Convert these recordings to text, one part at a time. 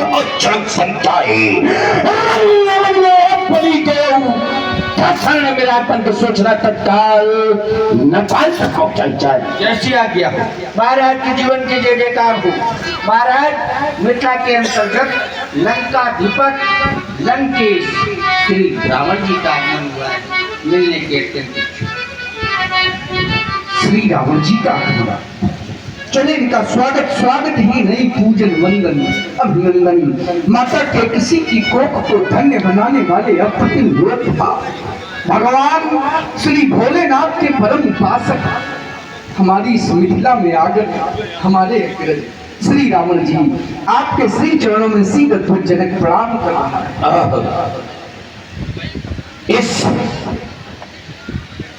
और जनक संताए मेरा पंथ सोचना तत्काल न पाल सको चल जाए। जैसी आ गया हो महाराज के जीवन के जय जयकार हो। महाराज मिथिला के अंतर्गत लंकाधिपत लंकेश श्री रावण जी का आगमन हुआ है। मिलने के अत्यंत श्री रावण जी का आगमन, चले इनका स्वागत ही नहीं, पूजन वंदन अभिनंदन। माता के किसी की कोख को धन्य बनाने वाले अप्रतिम मूर्त भगवान श्री भोलेनाथ के परम उपासक हमारी इस मिथिला में आकर हमारे अग्रज श्री रावण जी आपके श्री चरणों में सीधे जनक प्रणाम कर रहा है। इस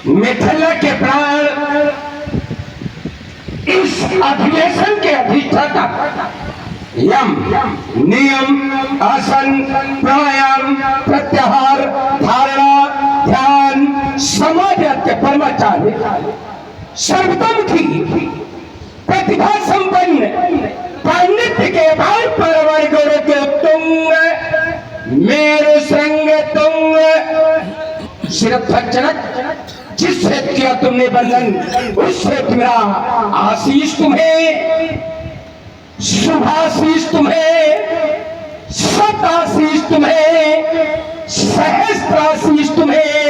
मिथिला के प्राण, इस अधिवेशन के अधिष्ठाता यम नियम आसन प्राणायाम प्रत्याहार धारणा ध्यान समाधि के परमाचार्य सर्वतोमुखी प्रतिभा संपन्न पांडित्य के भाव परवर गुरु के तुंग मेरु श्रृंग तुंग सिरफजनक जिससे किया तुमने बंधन उससे तुम्हारा आशीष तुम्हें, शुभाशीष तुम्हें, शताशीष तुम्हें, सहस्त्राशीष तुम्हें,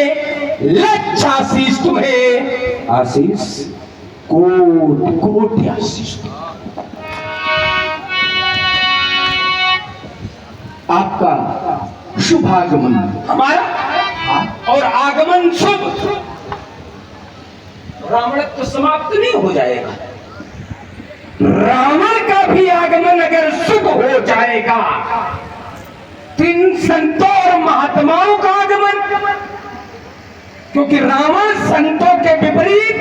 लक्षाशीष तुम्हें, आशीष कोटि कोटि आशीष। आपका शुभागमन हमारा और आगमन शुभ, रावणत्व समाप्त नहीं हो जाएगा। रावण का भी आगमन अगर शुभ हो जाएगा, तीन संतों और महात्माओं का आगमन, क्योंकि रावण संतों के विपरीत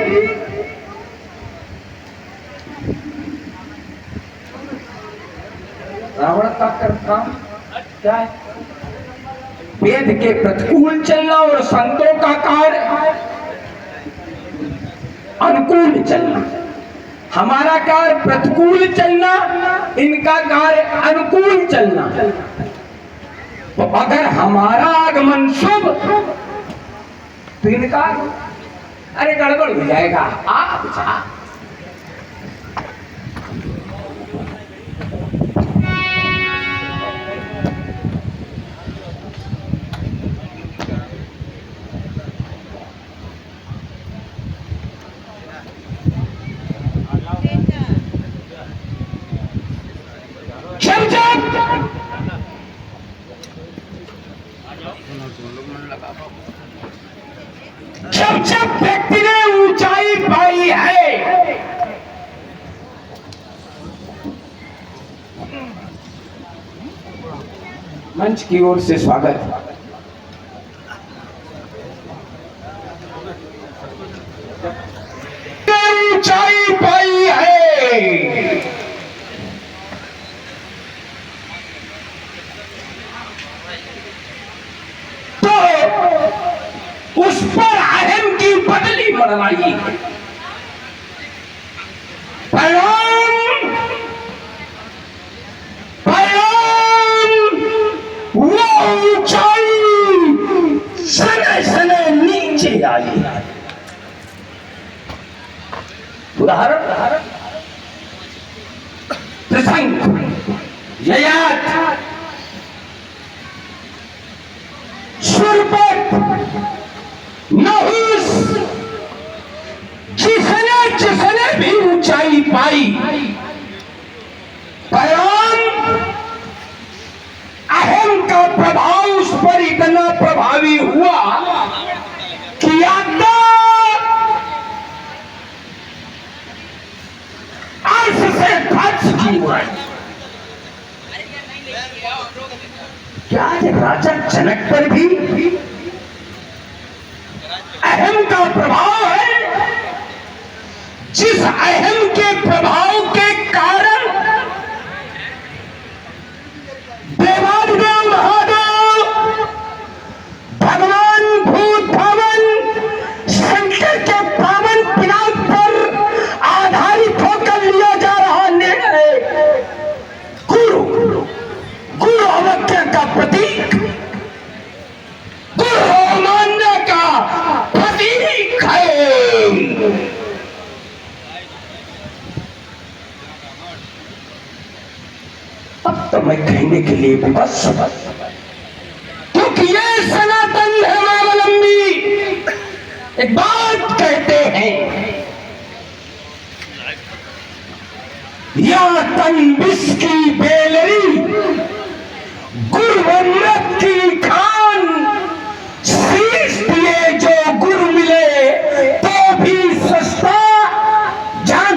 रावण का कर्म क्या है? वेद के प्रतिकूल चलना और संतों का कार्य अनुकूल चलना। हमारा कार्य प्रतिकूल चलना, इनका कार्य अनुकूल चलना। तो अगर हमारा आगमन शुभ तो इनका अरे गड़बड़ हो जाएगा। आप जब व्यक्ति ने ऊंचाई पाई है, मंच की ओर से स्वागत। ऊंचाई पाई है तो उस पर अहम की बदली मरवाई। वो ऊंचाई सने सने नीचे आई। उदाहरण प्रसंग ययात सुरपत नहुस जिसने भी ऊंचाई पाई, अहम का प्रभाव उस पर इतना प्रभावी हुआ कि अर्श से ध्वस्त की हुआ। क्या राजा जनक पर भी अहम का प्रभाव है? जिस अहम के प्रभाव के कारण देवाधिदेव महादेव भगवान भूत भवन शंकर के पावन पिनाक पर आधारित होकर लिया जा रहा निर्णय गुरु अब तो मैं कहने के लिए विवश हूं, क्योंकि ये सनातन धर्मावलंबी एक बात कहते हैं, या तन विष की बेलरी गुरुअमृत की खान, शीश दिए जो गुरु मिले तो भी सस्ता जान।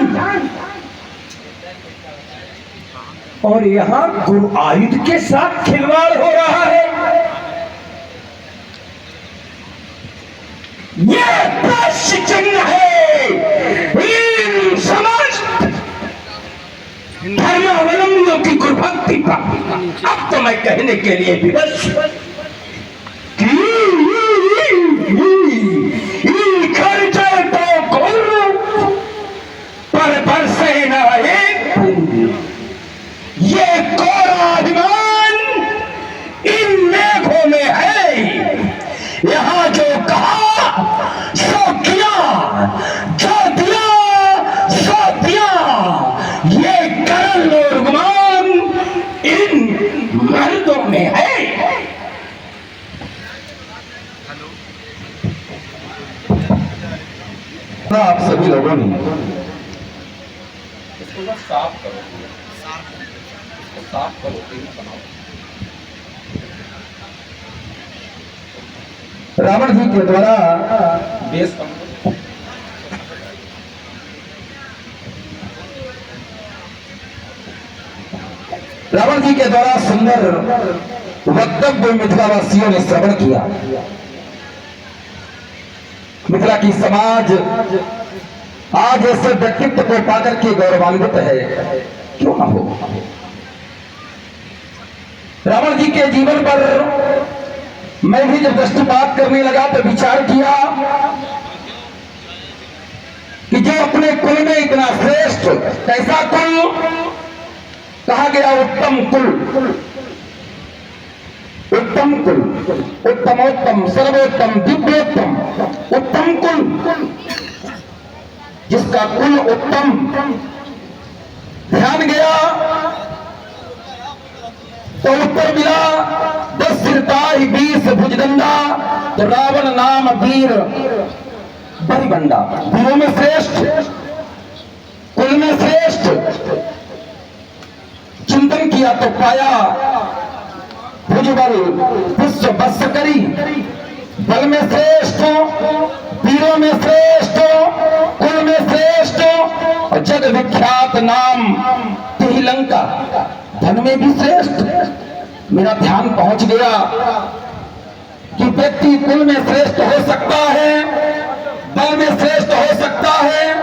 और यहां गुरु आयुध के साथ खिलवाड़ हो रहा है। यह प्रश्न चिन्ह है इन समस्त धर्मावलंबियों की गुरुभक्ति का। अब तो मैं कहने के लिए विवश कि खर्चे तो गुरु पर बरसे न एक बूंद, ये कोरा अभिमान इन मेघों में है। यहां जो कहा सो किया, जो दिया सो दिया, ये करल और गुमान इन मर्दों में है। आप सभी लोगों ने इसको साफ करो, साफ करो, बनाओ। रावण जी के द्वारा बेस रावण जी के द्वारा सुंदर वक्तव्य मिथिलावासियों ने श्रवण किया। मिथिला की समाज आज ऐसे व्यक्तित्व को पाकर के गौरवान्वित है, क्यों ना हो। रावण जी के जीवन पर मैं भी जब दृष्टिपात करने लगा तो विचार किया कि जो अपने कुल में इतना श्रेष्ठ, कैसा कुल कहा गया, उत्तम कुल, उत्तम कुल, उत्तमोत्तम, सर्वोत्तम, दिव्योत्तम, उत्तम कुल, जिसका कुल उत्तम ध्यान गया तो उत्तर मिला 10 सिरताई 20 भुजगंडा, तो रावण नाम वीर बरिबंडा। वीरों में श्रेष्ठ, कुल में श्रेष्ठ, चिंतन किया तो पाया भुजबल विश्व बस करी, बल में श्रेष्ठ, वीरों में श्रेष्ठ, कुल में श्रेष्ठ, और जग विख्यात नाम तिहिलंका, धन में भी श्रेष्ठ। मेरा ध्यान पहुंच गया कि व्यक्ति कुल में श्रेष्ठ हो सकता है, बल में श्रेष्ठ हो सकता है,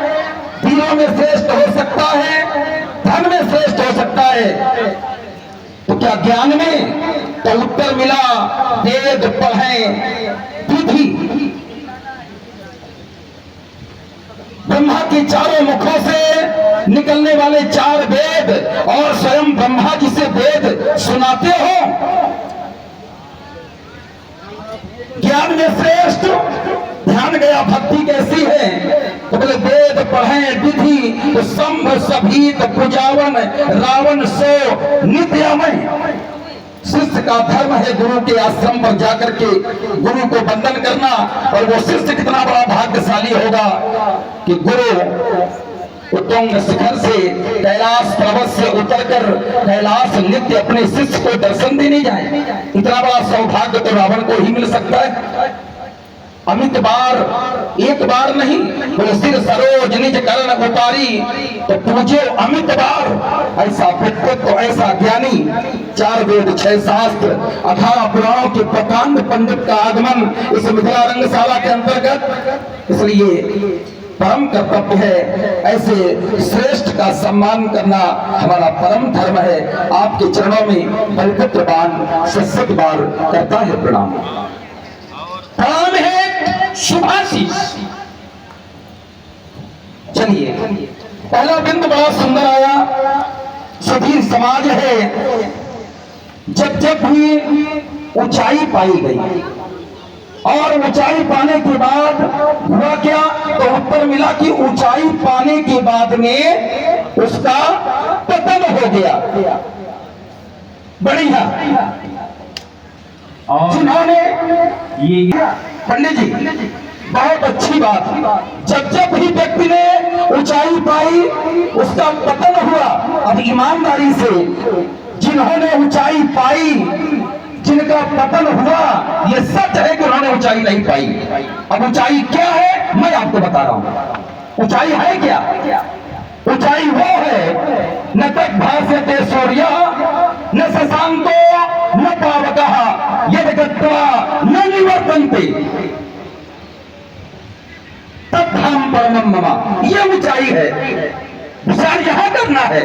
वीरों में श्रेष्ठ हो सकता है, धन में श्रेष्ठ हो सकता है, तो क्या ज्ञान में? तो उत्तर मिला वेद पढ़ें विधि। ब्रह्मा के चारों मुखों से निकलने वाले 4 वेद, और स्वयं ब्रह्मा जी से वेद सुनाते हो। ज्ञान में श्रेष्ठ, ध्यान गया भक्ति कैसी है, तो बोले वेद पढ़ें विधि, तो संभ सभीत पुजावन, रावण सो नित्यामय। शिष्य का धर्म है गुरु के आश्रम पर जाकर के गुरु को वंदन करना, और वो शिष्य कितना बड़ा भाग्यशाली होगा कि गुरु उत्तुंग शिखर से, कैलाश पर्वत से उतरकर कैलाश नित्य अपने शिष्य को दर्शन देने जाए। इतना बड़ा सौभाग्य तो रावण को ही मिल सकता है। अमित बार, एक बार नहीं, बोले सिर सरोज निज कर्ण उतारी, तो पूजे अमित बार। ऐसा व्यक्तित्व, ऐसा ज्ञानी, 4 वेद 6 शास्त्र 18 पुराणों के प्रकांड पंडित का आगमन इस मिथिला रंगशाला के अंतर्गत, इसलिए परम कर्तव्य है, ऐसे श्रेष्ठ का सम्मान करना हमारा परम धर्म है। आपके चरणों में परिपत्र बाण सशक्त बार करता है प्रणाम। प्रणाम है शुभाशीष। चलिए, पहला बिंदु बड़ा सुंदर आया। सुधीर समाज है, जब जब भी ऊंचाई पाई गई, और ऊंचाई पाने के बाद हुआ क्या, तो उत्तर मिला कि ऊंचाई पाने के बाद में उसका पतन हो गया। बढ़िया। और जिन्होंने ये पंडित जी, बहुत अच्छी बात। जब जब भी व्यक्ति ने ऊंचाई पाई उसका पतन हुआ। अब ईमानदारी से जिन्होंने ऊंचाई पाई, जिनका पतन हुआ, ये सच है कि उन्होंने ऊंचाई नहीं पाई। अब ऊंचाई क्या है मैं आपको बता रहा हूं। ऊंचाई है क्या? ऊंचाई वो है न तक भास्यते सूर्य न शशांको न पावकः यद् गत्वा न निवर्तन्ते तद्धाम परमं मम। ये ऊंचाई है। विचार यहां करना है।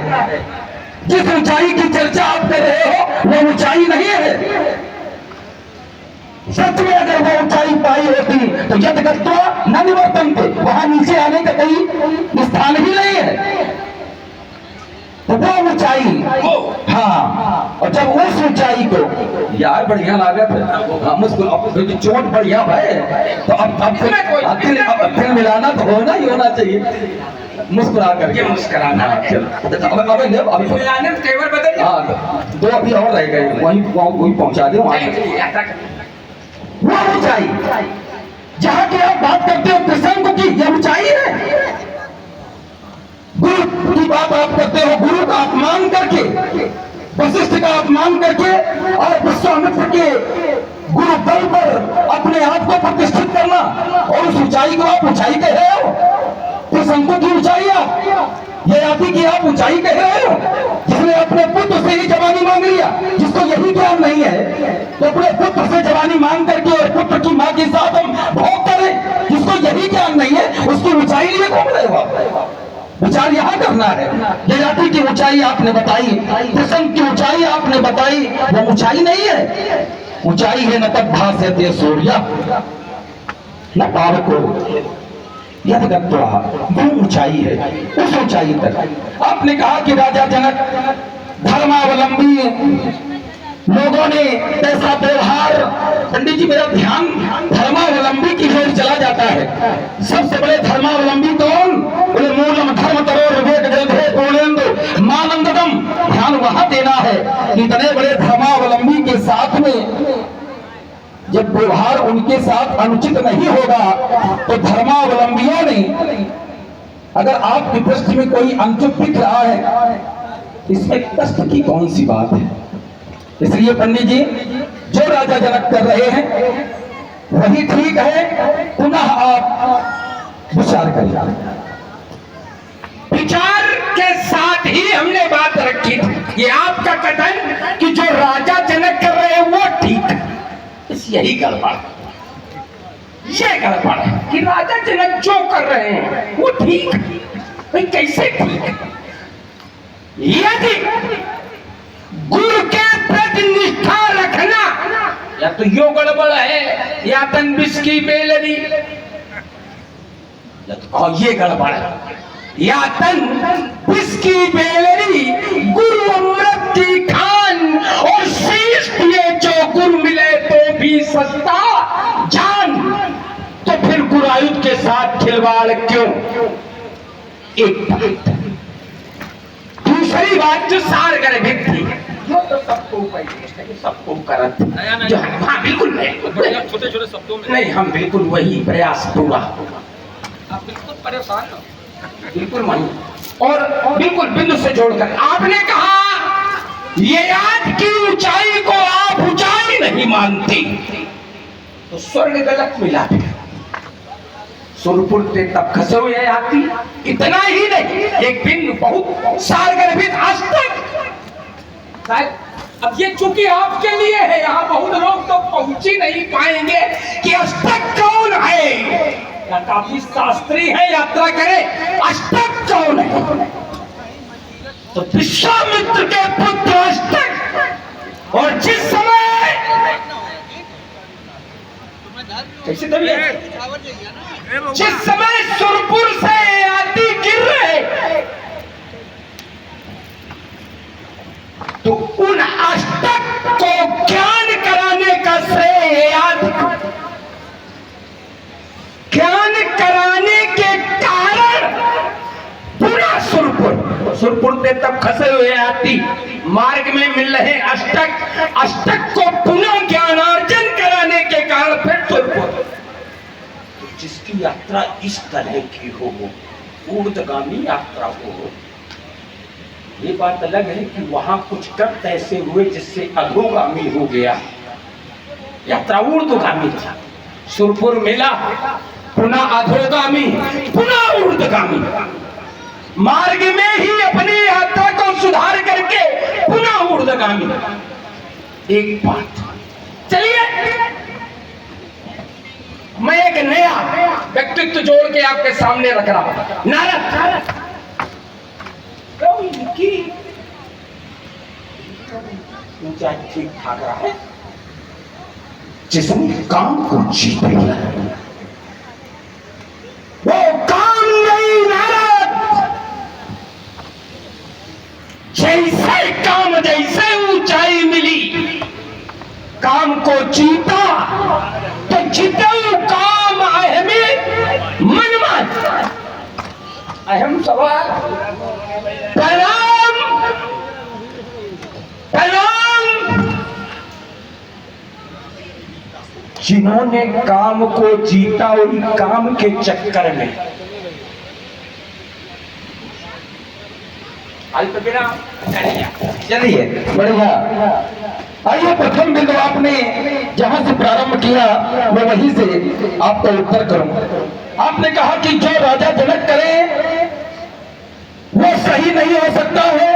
जिस ऊंचाई की चर्चा आप कर रहे हो वो ऊंचाई नहीं है। सच में अगर वो ऊंचाई पाई होती तो यद गत्वा न निवर्तन्ते, वहां नीचे आने का कोई स्थान ही नहीं है। तो वो ऊंचाई, हाँ, और जब उस ऊंचाई को यार बढ़िया लागत है, हाँ, मुझको अब चोट बढ़िया है तो अब दिल मिलाना तो होना ही होना चाहिए। मुस्कुरा करके मुस्कुराना है। अभी मिलाने में तेवर बदल हाँ, दो अभी और रह गए, वहीं पहुंचा दे वहां। वो ऊंचाई जहां की आप बात करते हो कृष्ण की, यह ऊंचाई है। गुरु की बात आप करते हो, गुरु का अपमान करके, वशिष्ठ का अपमान करके और विश्वामित्र के गुरु बल पर अपने आप को प्रतिष्ठित करना, और उस ऊंचाई को आप ऊंचाई कह रहे हो। कृष्ण की ऊंचाई आप ययाति की आप ऊंचाई कह रहे हो। जिसने अपने पुत्र से ही जवानी मांग लिया, जिसको यही ज्ञान नहीं है तो अपने पुत्र से जवानी मांग करके और पुत्र की मां के साथ हम भोग करें, जिसको यही ज्ञान नहीं है उसकी ऊंचाई लिए घूम रहे हो। विचार यहां करना है। ययाति की ऊंचाई आपने बताई, कृष्ण की ऊंचाई आपने बताई, वो ऊंचाई नहीं है। ऊंचाई है न तक भास्यते सूर्य न पावको यद गत्वा, वो ऊंचाई है। उस ऊंचाई तक आपने कहा कि राजा जनक धर्मावलंबी लोगों ने कैसा व्यवहार। पंडित जी मेरा ध्यान धर्मावलंबी की ओर चला जाता है। सबसे बड़े धर्मावलंबी कौन? बोले मूलम धर्म तरो विवेक जलधे पूर्णेन्दु मानंदम। ध्यान वहां देना है कि इतने बड़े धर्मावलंबी के साथ में जब व्यवहार उनके साथ अनुचित नहीं होगा तो धर्मावलंबियों ने, अगर आपकी दृष्टि में कोई अनुचित दिख रहा है, इसमें कष्ट की कौन सी बात है? इसलिए पंडित जी जो राजा जनक कर रहे हैं वही ठीक है। पुनः आप विचार करिए। विचार के साथ ही हमने बात रखी थी। ये आपका कथन कि जो राजा जनक कर रहे हैं वो ठीक है, यही गड़बड़, ये गड़बड़ है कि राजा जनक जो कर रहे हैं वो ठीक है। भाई कैसे ठीक है? यदि गुरु के प्रति निष्ठा रखना, या तो यो गड़बड़ है या तन बिस्की बेलरी, या तो ये गड़बड़ है, या तन बिस्की बेलरी गुरु अमृत की खान और शीश दिए जो गुरु मिले तो भी सस्ता जान। तो फिर गुरुआयुध के साथ खिलवाड़ क्यों? एक बात। दूसरी बात जो सार गर्भित थी, जो तो सबको सबको करत, जो हाँ बिल्कुल नहीं, छोटे छोटे शब्दों में नहीं, हम बिल्कुल वही प्रयास पूरा, आप बिल्कुल परेशान हो। बिल्कुल वही, और बिल्कुल बिंदु से जोड़कर आपने कहा ये याद की ऊंचाई को आप ऊंचाई नहीं मानती तो स्वर्ग गलत मिला दिया। सुरपुर ते तब खसे हुए आती, इतना ही नहीं, एक बिंदु बहुत सारगर्भित आज तक। अब ये चूंकि आपके लिए है, यहाँ बहुत लोग तो पहुंच ही नहीं पाएंगे कि अष्टक कौन है, या काफी शास्त्री है यात्रा करे, अष्टक कौन है? तो विश्वामित्र के पुत्र अष्टक, और जिस समय कैसे जिस समय सुरपुर से आदि गिर रहे तो उन अष्टक को ज्ञान कराने का श्रेय ज्ञान कराने के कारण पूरा सुरपुर ते तब खसे हुए आती मार्ग में मिल रहे अष्टक, अष्टक को पुनः ज्ञानार्जन कराने के कारण फिर सुरपुर। जिसकी यात्रा इस तरह की हो, ऊर्ध्वगामी यात्रा हो, ये बात अलग है कि वहां कुछ कर्त ऐसे हुए जिससे अधोगामी हो गया। यात्रा ऊर्ध्वगामी था, सुरपुर मिला, पुनः अधोगामी, पुनः ऊर्ध्वगामी। मार्ग में ही अपनी यात्रा को सुधार करके पुनः ऊर्ध्वगामी। एक बात, चलिए मैं एक नया व्यक्तित्व जोड़ के आपके सामने रख रहा हूं। नारद ऊंचा ठीक ठाक रहा है, जिसने काम को जीत लिया वो काम नहीं। नारद जैसे काम, जैसे ऊंचाई मिली, काम को जीता तो जितने काम अहमी मनमत। अहम सवाल, प्रणाम प्रणाम। जिन्होंने काम को जीता उन काम के चक्कर में चलिए बढ़िया। आइए प्रथम बिंदु आपने जहां से प्रारंभ किया मैं वहीं से आपका उत्तर करूं। आपने कहा कि जो राजा जनक करे वो सही नहीं हो सकता है।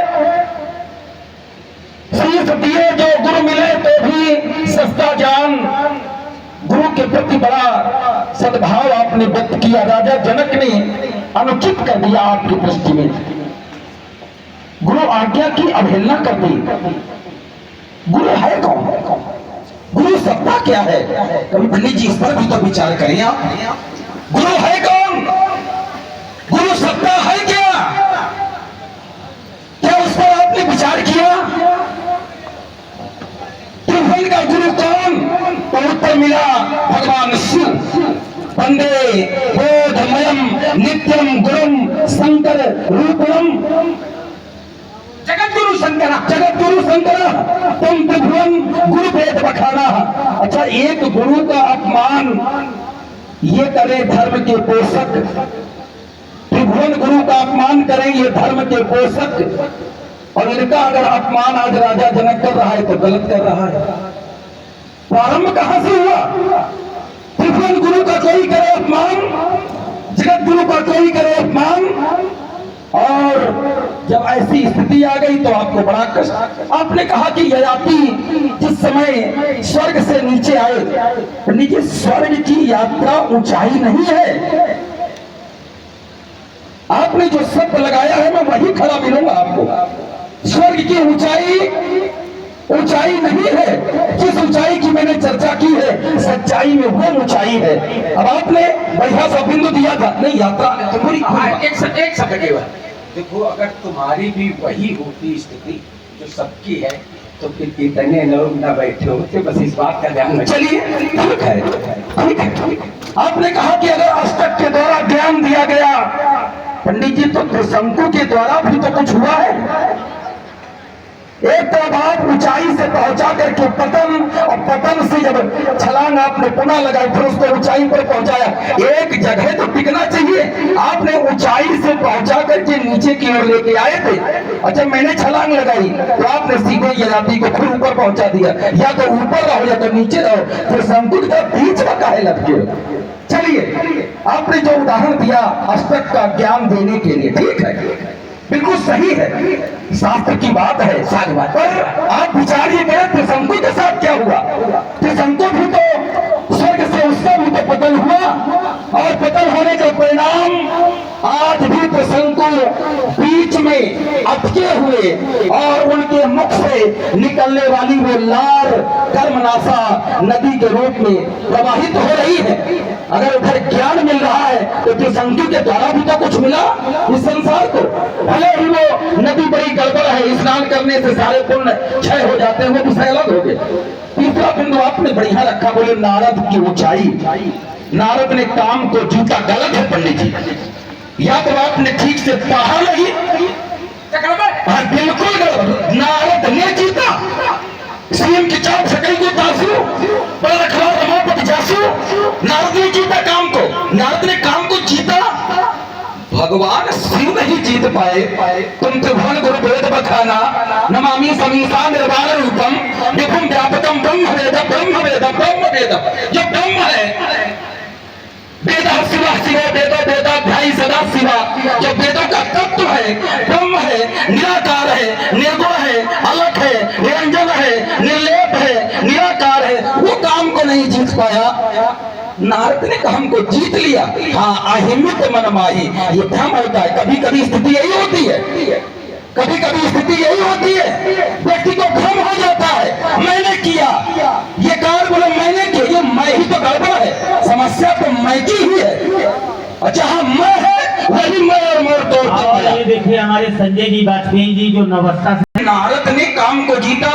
शीश दिए जो गुरु मिले तो भी सस्ता जान। गुरु के प्रति बड़ा सद्भाव आपने व्यक्त किया। राजा जनक ने अनुचित कर दिया आपकी दृष्टि में, गुरु आज्ञा की अवहेलना कर दी। गुरु है कौन? गुरु सत्ता क्या है? कभी पंडित जी इस पर भी तो विचार करें आप। गुरु है कौन? गुरु सत्ता है क्या? क्या उस पर आपने विचार किया? त्रिभुवन का गुरु कौन? तो उत्तर मिला भगवान शिव। वंदे बोधमयम नित्यम गुरुम शंकर रूपम। जगत गुरु शंकर, जगत गुरु शंकर तुम त्रिभुवन गुरु वेद बखाना। अच्छा, एक गुरु का अपमान ये करे धर्म के पोषक, त्रिभुवन गुरु का अपमान करें ये धर्म के पोषक, और इनका अगर अपमान आज राजा जनक कर रहा है तो गलत कर रहा है। प्रारंभ कहां से हुआ? त्रिभुवन गुरु का कोई करे अपमान, जगत गुरु का कोई करे अपमान, और जब ऐसी स्थिति आ गई तो आपको बड़ा कष्ट। आपने कहा कि ययाति जिस समय स्वर्ग से नीचे आए, नीचे स्वर्ग की यात्रा ऊंचाई नहीं है। आपने जो शब्द लगाया है मैं वही खड़ा मिलूंगा आपको। स्वर्ग की ऊंचाई नहीं है। जिस ऊंचाई की मैंने चर्चा की है सच्चाई में वो ऊंचाई है। अब आपने बढ़िया सा बिंदु दिया था, नहीं यात्रा तो पूरी। एक शब्द केवल देखो, अगर तुम्हारी भी वही होती स्थिति जो सबकी है तो फिर इतने लोग न बैठे होते। बस इस बात का ध्यान रखिए। चलिए ठीक है, ठीक है। आपने कहा कि अगर अष्टक के द्वारा ज्ञान दिया गया, पंडित जी तो त्रिशंकु के द्वारा भी तो कुछ हुआ है। एक तरफ आप ऊंचाई से पहुंचा करके पतन, और पतन से जब छलांग आपने पुनः लगाई फिर उसको ऊंचाई पर पहुंचाया। एक जगह तो टिकना चाहिए। आपने ऊंचाई से पहुंचा करके नीचे की ओर लेके आए थे। अच्छा, मैंने छलांग लगाई तो आपने सीधे ययाति को फिर ऊपर पहुंचा दिया। या तो ऊपर रहो या तो नीचे रहो, फिर संकुल का बीच में काहे लटके हो? चलिए, आपने जो उदाहरण दिया अष्टक का ज्ञान देने के लिए, ठीक है, बिल्कुल सही है, शास्त्र की बात है, सारी बात। पर आप विचारिए करें त्रिशंकु के साथ क्या हुआ? त्रिशंकु भी तो स्वर्ग से उसका भी तो पतन हुआ, और पतन होने का परिणाम आज भी त्रिशंकु बीच में अटके हुए और उनके मुख से निकलने वाली वो लार कर्मनाशा नदी के रूप में प्रवाहित हो रही है। अगर उधर ज्ञान मिल रहा है तो त्रिशंकु के द्वारा भी तो कुछ मिला इस संसार को। भले ही वो नदी बड़ी गड़बड़ है, स्नान करने से सारे पुण्य क्षय हो जाते हैं, वो विषय अलग हो गए। तीसरा बिंदु आपने बढ़िया रखा, बोले नारद की ऊंचाई। नारद ने काम को जीता, गलत है पंडित जी। या तो आपने ठीक से पढ़ा नहीं, हाँ, बिल्कुल गड़बड़। नारद ने जीता, सीएम की चाप सकई को तासु, बड़ा रखवाल रमापति जासु, नारद ने जीता काम को, नारद ने काम को जीता। भगवान शिव नहीं जीत पाए। तुम त्रिभुवन गुरु वेद बखाना नमामि समीसा निर्वाण रूपम विभुम व्यापकम ब्रह्म वेद ब्रह्म वेद ब्रह्म वेद। जो ब्रह्म है, वेद शिवा शिव वेदो वेदाध्यायी सदा शिवा, जो वेदों का तत्व है, ब्रह्म है, निराकार है, निर्गुण है, अलग है, निरंजन है, निर्लेप है, निराकार है, वो काम को नहीं जीत पाया। नारद ने काम को जीत लिया। हाँ, अहिमित मन माही, ये भ्रम होता है। कभी कभी स्थिति यही होती है, कभी कभी स्थिति यही होती है, व्यक्ति को भ्रम हो जाता है, मैंने किया ये कार्य, बोले मैंने किया, ये मैं ही तो गड़बड़ है, समस्या तो मैं की ही है। अच्छा, हाँ, मैं है वही मैं और मोर तोड़ और ये देखिए हमारे संजय जी वाजपेयी जी जो नवस्था से नारद ने काम को जीता।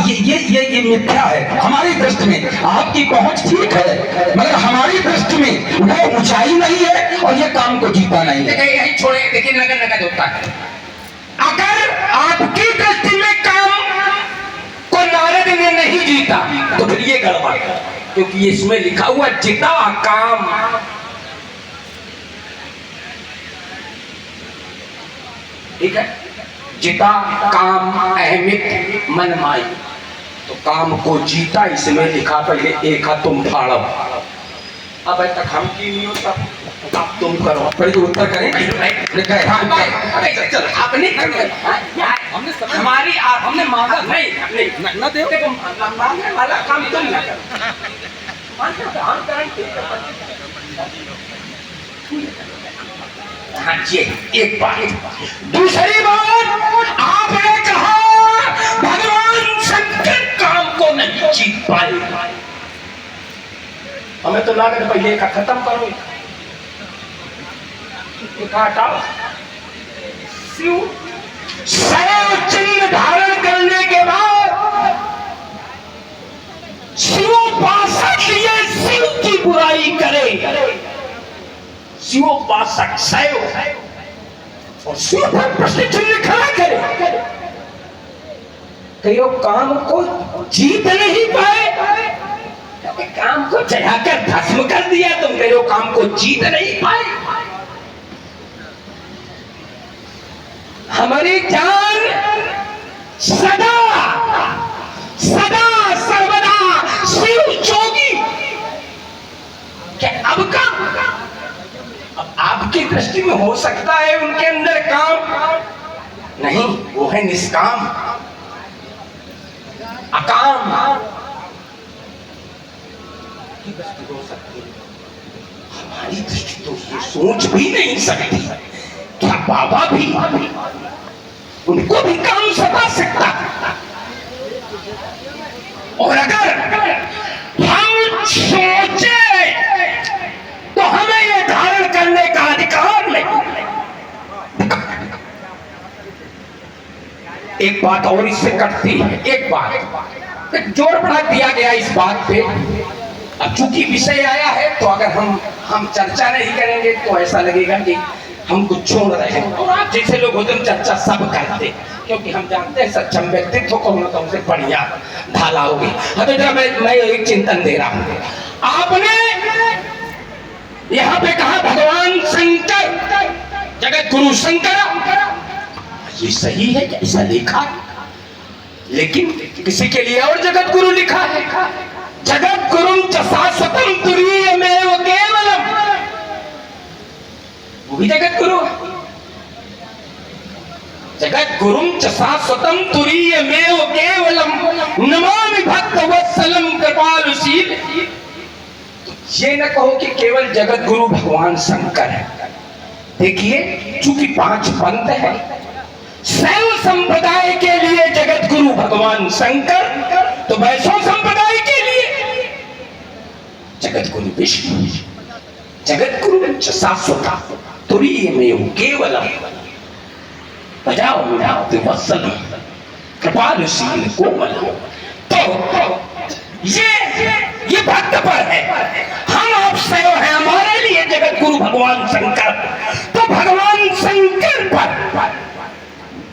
ये मिथ्या है हमारी दृष्टि में। आपकी पहुंच ठीक है, मगर हमारी दृष्टि में वो ऊंचाई नहीं है और ये काम को जीता नहीं है। देखिए यही छोड़े, देखिए नगर नगद होता है। अगर आपकी दृष्टि में काम को नारद ने नहीं जीता तो फिर ये गड़बड़ है, क्योंकि इसमें लिखा हुआ जीता काम। ठीक है, जीता काम अहमित मन माई, तो काम को जीता इसमें लिखा। पहले एक हाथ तुम फाड़ो, अब तक हम की नहीं होता, अब तुम करो। पहले उत्तर करें, चल आपने हमारी हमने मांगा नहीं न दे, मांगने वाला काम तुम न करो। हाँ जी, एक बात। दूसरी बात, आपने कहा भगवान शंकर काम को नहीं जीत पाए। हमें तो लगा पहले का खत्म करो, हटाओ। शिव शैव चिन्ह धारण करने के बाद शिवोपासक ये शिव की बुराई करे, शिवोपासक शैव और शिव पर प्रश्न चिन्ह खड़ा करे, कई काम को जीत नहीं पाए, काम को चढ़ाकर भस्म कर दिया, तुम कई काम को जीत नहीं पाए। हमारी जान सदा सदा सर्वदा शिव जोगी। क्या अब काम, अब आपकी दृष्टि में हो सकता है उनके अंदर काम नहीं, वो है निष्काम अकाम की दृष्टि हो सकती है। हमारी दृष्टि तो ये सोच भी नहीं सकती, क्या बाबा भी, उनको भी काम सता सकता। और अगर हम सोचे तो हमें ये धारण करने का अधिकार नहीं। एक बात और इससे कटती है, एक बात जोर बढ़ा दिया गया इस बात पे। अब चूंकि विषय आया है तो अगर हम चर्चा नहीं करेंगे तो ऐसा लगेगा कि हम कुछ छोड़ रहे हैं, और आप जैसे लोग होते हैं चर्चा सब करते, क्योंकि हम जानते हैं सक्षम व्यक्तित्व को होना तो हमसे बढ़िया ढाला होगी। तो मैं एक चिंतन दे रहा हूं। आपने यहाँ पे कहा भगवान शंकर, जगत गुरु शंकर, ये सही है क्या? ऐसा लिखा, लेकिन किसी के लिए और जगत गुरु लिखा है। जगत गुरुम च शाश्वतम तुरीयमेव केवलम, वो भी जगत गुरु है। जगत गुरुम च शाश्वतम तुरीयमेव केवलम नमामि भक्त वत्सलम कृपालुशील। ये न कहो कि केवल जगत गुरु भगवान शंकर है। देखिए, चूंकि 5 पंथ है, शैव संप्रदाय के लिए जगत गुरु भगवान शंकर, तो वैष्णव संप्रदाय के लिए जगत गुरु विष्णु। जगत गुरु शाश्वत तुरीयमेव केवलम बजाओ वत्सलम कृपालुशील कोमल। तो ये भक्त पर है, हम आप शैव हैं, हमारे लिए जगत गुरु भगवान शंकर। तो भगवान शंकर पर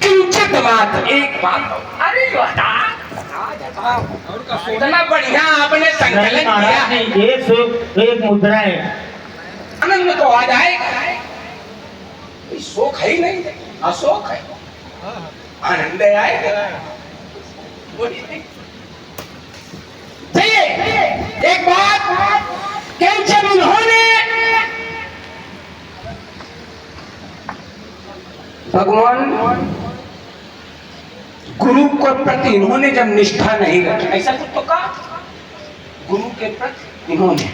किंचित दामाद एक बात, अरे बता, इतना बढ़िया आपने नहीं संकलन किया महाराज है, जी, एक शोक एक मुद्रा है। आनंद में तो आ जाए, शोक है ही नहीं, अशोक है, आनंद आएगा। चाहिए एक बात कि जब उन्होंने भगवान गुरु के प्रति इन्होंने जब निष्ठा नहीं रखी, ऐसा कुछ तो कहा, गुरु के प्रति इन्होंने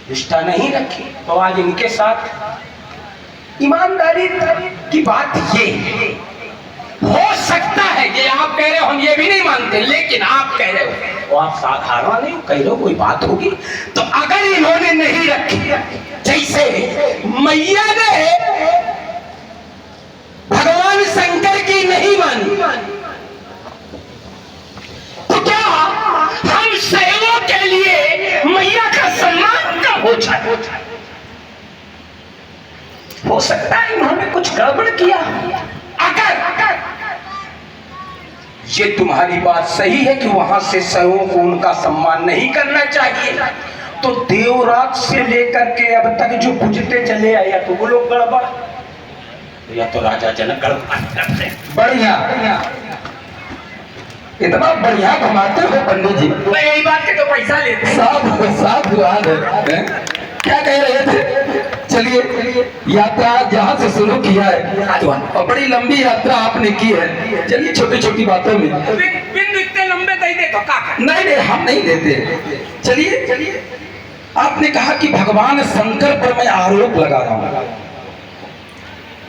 निष्ठा नहीं रखी, तो आज इनके साथ ईमानदारी की बात ये हो सकता है। ये आप कह रहे हो, हम ये भी नहीं मानते, लेकिन आप कह रहे हो, वो आप साधारण नहीं कह रहे हो, कोई बात होगी। तो अगर इन्होंने नहीं रखी, जैसे मैया ने भगवान शंकर की नहीं मानी, तो क्या हम शैवों के लिए मैया का सम्मान का हो जाए? हो सकता है इन्होंने कुछ गड़बड़ किया। अगर ये तुम्हारी बात सही है कि वहां से शैवों को उनका सम्मान नहीं करना चाहिए, तो देवराज से लेकर के अब तक जो पूजते चले आए, या तो वो लोग गड़बड़, या तो राजा जनक गड़बड़ करते हैं। बढ़िया, इतना बढ़िया घुमाते हो पंडित जी। मैं यही बात के तो पैसा लेते हैं। साधुवाद है। क्या कह रहे थे? चलिए, यात्रा जहाँ से शुरू किया है और बड़ी लंबी यात्रा आपने की है। चलिए, छोटी छोटी बातों में बिंदु इतने लंबे दे दे तो क्या करें? नहीं, हम नहीं देते। चलिए, आपने कहा कि भगवान शंकर पर मैं आरोप लगा रहा हूँ,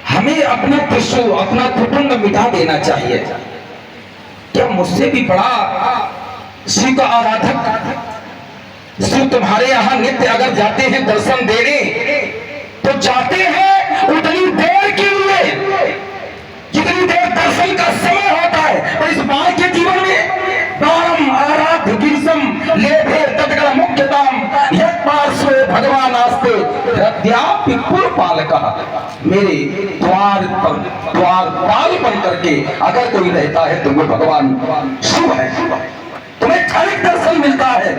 हमें अपना पशु अपना कुटुंब मिटा देना चाहिए। क्या मुझसे भी बड़ा शिव का आराधक शिव तुम्हारे यहाँ नित्य अगर जाते हैं दर्शन देने, तो जाते हैं उतनी देर के लिए जितनी देर दर्शन का समय होता है। और इस बार के जीवन में परम आराध्य गिरिशम लेभे तत्गण मुख्यताम यत् पार्श्वे भगवान आस्ते हृदयापि पुरपालकः। मेरे द्वार पाल बन करके अगर कोई रहता है तो वो भगवान शिव है। तुम्हें क्षणिक दर्शन मिलता है,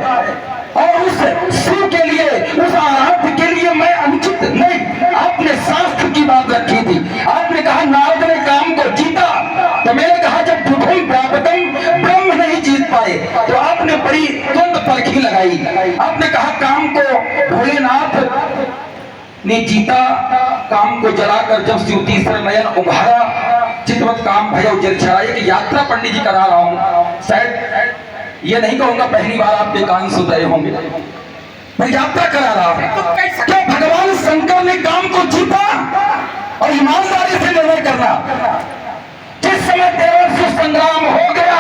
और उस शिव के लिए, उस आराध्य के लिए मैं अनुचित नहीं। आपने शास्त्र की बात रखी थी, आपने कहा नारद ने काम को जीता, तो मैंने कहा जब बुद्धम प्राप्तम ब्रह्म नहीं जीत पाए, तो आपने बड़ी द्वंद परखी लगाई। आपने कहा काम को भोलेनाथ ने जीता, काम को जलाकर जब शिव तीसरा नयन उभारा, चितवत काम भय जल छाया। कि यात्रा पंडित जी करा रहा हूँ, शायद ये नहीं कहूंगा पहली बार आपके कान सुन रहे होंगे, मैं यात्रा करा रहा हूं। क्या भगवान शंकर ने काम को जीता? और ईमानदारी से निर्णय करना, जिस समय देवर्षि संग्राम हो गया,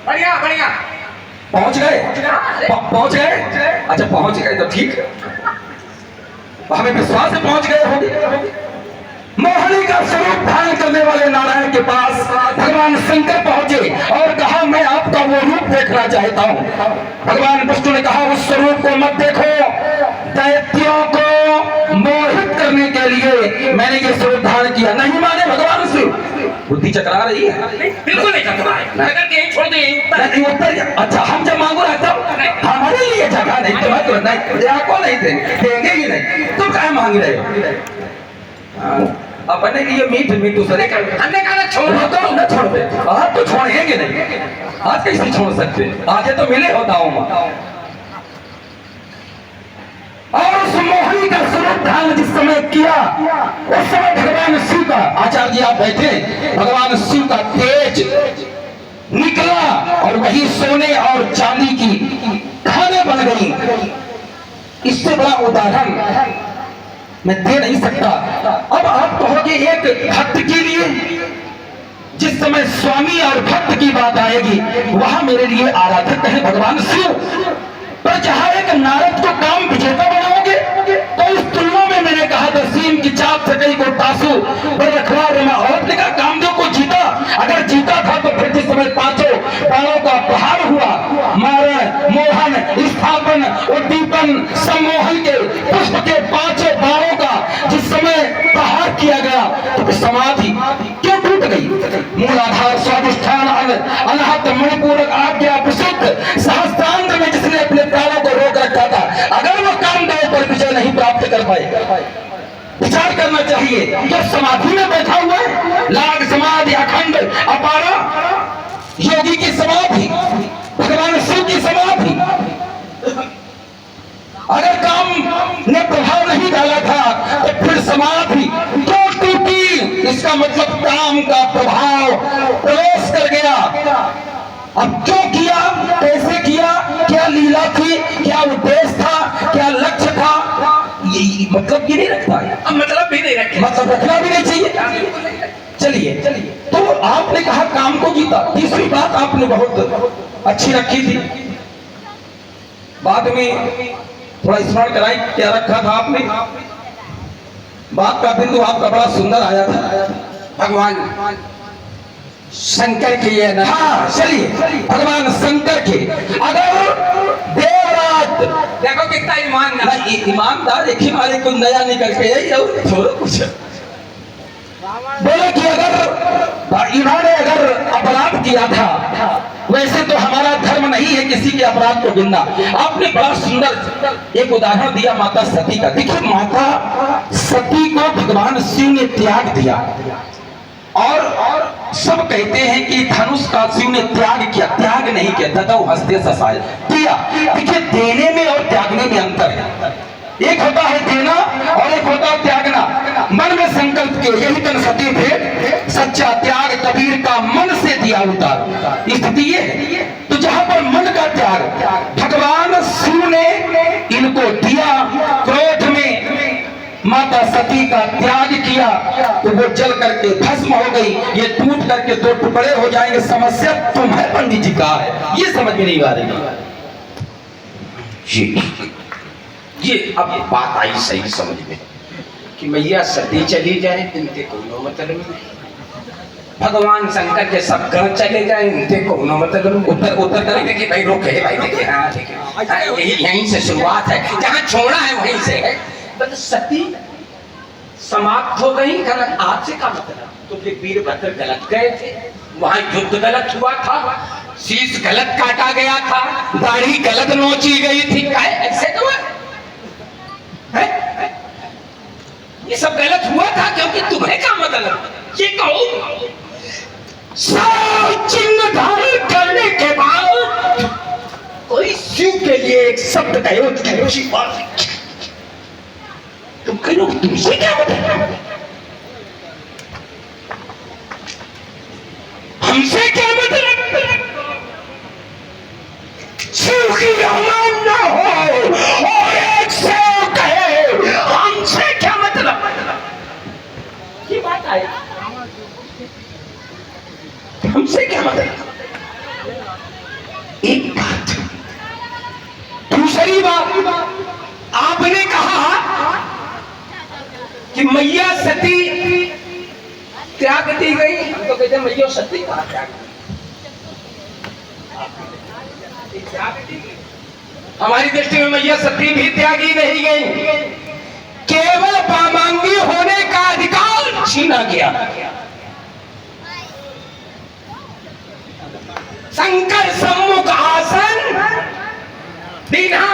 बढ़िया बढ़िया, पहुंच गए? अच्छा, पहुंच गए तो ठीक है, हमें विश्वास से पहुंच गए होंगे। मोहिनी का स्वरूप धारण करने वाले नारायण के पास भगवान शंकर पहुंचे और कहा मैं आपका वो रूप देखना चाहता हूं। भगवान विष्णु ने कहा उस स्वरूप को मत देखो, दैत्यों को मोहित करने के लिए मैंने ये स्वरूप धारण किया। नहीं माने भगवान शिव, बुद्धि चकरा रही है। बिल्कुल नहीं चकरा है, अगर यहीं छोड़ दे उत्तर। अच्छा, हम जब मांगो रहता हमारे लिए जगह नहीं, तुम्हें तो नहीं देंगे ही नहीं, तुम क्या मांग रहे हो? अपने लिए मीठ दूसरे का हमने कहा छोड़ो तो न छोड़ दे। आज तो छोड़ेंगे नहीं, आज कैसे छोड़ सकते? आज तो मिले होता हूँ। और उस मोहिनी का स्वरूप धारण जिस समय किया, उस समय भगवान शिव का, आचार्य जी आप बैठे, भगवान शिव का तेज निकला और वही सोने और चांदी की खाने बन गई। इससे बड़ा उदाहरण मैं दे नहीं सकता। अब आप कहोगे एक भक्त के लिए, जिस समय स्वामी और भक्त की बात आएगी वहां मेरे लिए आराधक है भगवान शिव, पर जहां एक नारद को काम विजेता बनाओगे, तो इस तुलना में मैंने कहा था सीम की चाप से कई को तासु पर रखवा रमा। औरत ने कहा कामदेव को जीता, अगर जीता था तो फिर जिस समय पांचों प्राणों का प्रहार हुआ, मारण मोहन स्थापन उद्दीपन सम्मोहन के पुष्प के पांचों बाणों का जिस समय प्रहार किया गया, तो समाधि क्यों मनपूर्वक आज्ञा प्रसिद्ध शास्त्रांत में जिसने अपने प्राणों को रोक रखा था, अगर वो कामदेव पर विजय नहीं प्राप्त कर पाए, विचार करना चाहिए। जो समाधि में बैठा हुआ है, लाग समाधि अखंड अपारा, योगी की समाधि, भगवान शिव की समाधि, अगर काम ने प्रभाव नहीं डाला था तो फिर समाधि तो टूटी। इसका मतलब काम का प्रभाव प्रवेश कर गया। अब क्यों किया, कैसे किया, क्या लीला थी, क्या उद्देश्य था, क्या लक्ष्य था, ये मतलब भी नहीं रखता है। अब मतलब भी नहीं रखे, मतलब रखना भी नहीं चाहिए। चलिए, तो आपने कहा काम को जीता। तीसरी बात आपने बहुत अच्छी रखी थी, बाद में थोड़ा स्मरण कराई, क्या रखा था आपने? बात का बिंदु आपका बड़ा सुंदर आया था, भगवान शंकर के ये ना। हाँ, चलिए, भगवान शंकर के। अगर देवराज, देखो कितना ईमानदार, ईमानदार एक ही मारे कुछ नया निकल के यही और छोड़ो कुछ। बोले कि अगर इन्होंने अगर अपराध किया था, वैसे तो हमारा धर्म नहीं है किसी के अपराध को गिनना। आपने बड़ा सुंदर एक उदाहरण दिया माता सती का। देखिए, माता सती को भगवान शिव ने त्याग दिया, और सब कहते हैं कि धनुष का शिव ने त्याग किया। त्याग नहीं किया, ददौ हस्ते ससाय दिया। देखिए, देने में और त्यागने में अंतर है। एक होता है देना और एक होता है त्यागना। मन में संकल्प के, यही तन सती भेंट, सच्चा त्याग कबीर का मन से दिया उतार। स्थिति ये है। तो जहां पर मन का त्याग भगवान शिव ने इनको दिया, क्रोध में माता सती का त्याग किया, तो वो जल करके भस्म हो गई। ये टूट करके दो टुकड़े हो जाएंगे। समस्या तुम्हें पंडित जी का है, ये समझ में नहीं आ रही। ये अब बात आई सही समझ में कि मैया सती चली जाए, इनके कोनो मतलब नहीं। भगवान शंकर के सब गण चले जाए, इनके कोनो मतलब। उत्तर करेंगे देखिए भाई, रोके भाई, देखिए, हाँ देखिए, यहीं से शुरुआत है, जहाँ छोड़ा है वहीं से है। बस सती समाप्त हो गई, गलत आज से का मतलब। तो ये वीरभद्र गलत गए थे, वहां युद्ध गलत हुआ था, शीश गलत काटा गया था, दाढ़ी गलत नोची गई थी, ऐसे तो है? ये सब गलत हुआ था, क्योंकि तुम्हें क्या मतलब? ये कहो, चिन्ह धारण करने के बाद कोई शिव के लिए एक शब्द कहो, तुम कहो, तुमसे क्या मतलब? हमसे क्या मतलब? शिव की अवमानना हो और एक शिव कहे, हमसे क्या मतलब? ये बात आई, हमसे क्या मतलब? एक बात। दूसरी बात, आपने कहा कि मैया सती त्याग दी गई। हम तो कहते हैं मैया सती कहाँ त्याग दी? हमारी दृष्टि में मैया सती भी त्यागी नहीं गई, केवल पामांगी होने का अधिकार छीना गया। शंकर सम्मुख आसन दीना,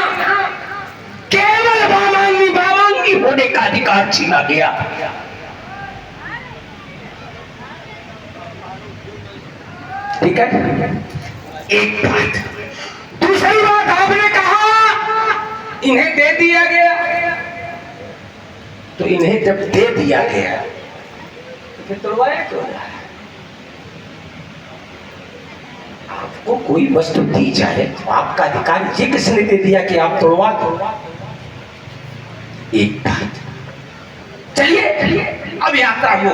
केवल बामांगी होने का अधिकार छीना गया। ठीक है, एक बात। दूसरी बात, आपने कहा इन्हें दे दिया गया, तो इन्हें जब दे दिया गया तो फिर तोड़वाया क्यों? आपको कोई वस्तु दी जाए तो आपका अधिकार ये किसने दे दिया कि आप तोड़वा दो? एक बात। चलिए, अब यात्रा हो,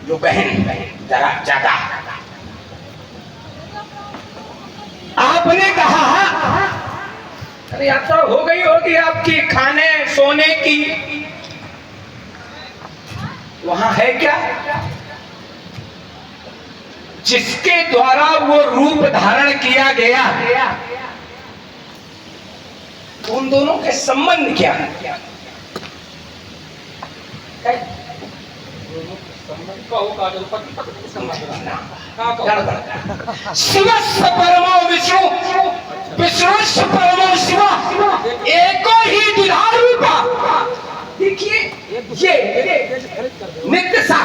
जो बहन जरा ज्यादा, आपने कहा अरे यात्रा हो गई होगी आपकी खाने सोने की, वहां है क्या जिसके द्वारा वो रूप धारण किया गया? उन दोनों के संबंध क्या है? शिवस्य परमो विष्णु विष्णुस्य परमो शिव एको ही द्विधा रूपा। देखिए ये नित्य सा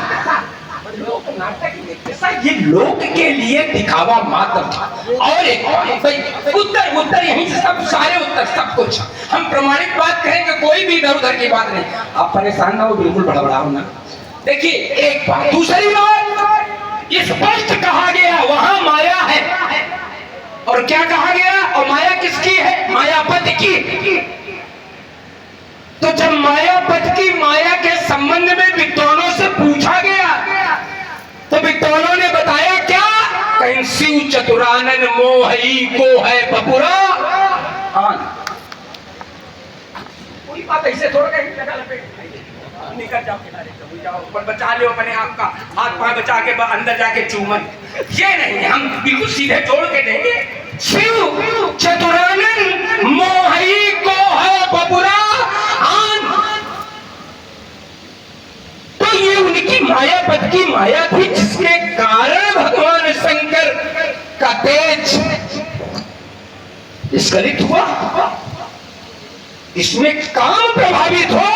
लोक नाटक नित्य सा ये लोक के लिए दिखावा मात्र था। और एक उत्तर यहीं से सब सारे उत्तर सब कुछ हम प्रमाणित बात करेंगे, कोई भी इधर उधर की बात नहीं। आप परेशान ना हो, बिल्कुल बड़बड़ाओ ना। देखिए एक बात, दूसरी बात स्पष्ट कहा गया वहां माया है। और क्या कहा गया? और माया किसकी है? मायापति की। तो जब मायापति की माया के संबंध में विद्वानों से पूछा गया तो विद्वानों ने बताया क्या? कहीं शिव चतुरानन मोहई को है बपुरा आन। कोई बात ऐसे थोड़ा कहीं लगा लपेट निकल जाओ किनारे, चलो जाओ, पर बचा लो अपने आप का, हाथ पांव बचा के अंदर जाके चूमन। ये नहीं, हम बिल्कुल सीधे जोड़ के देंगे। शिव चतुरानन मोहई को है बपुरा आन। तो ये उनकी मायापत की माया थी जिसके कारण भगवान शंकर का तेज स्खलित हुआ। इसमें काम प्रभावित हुआ,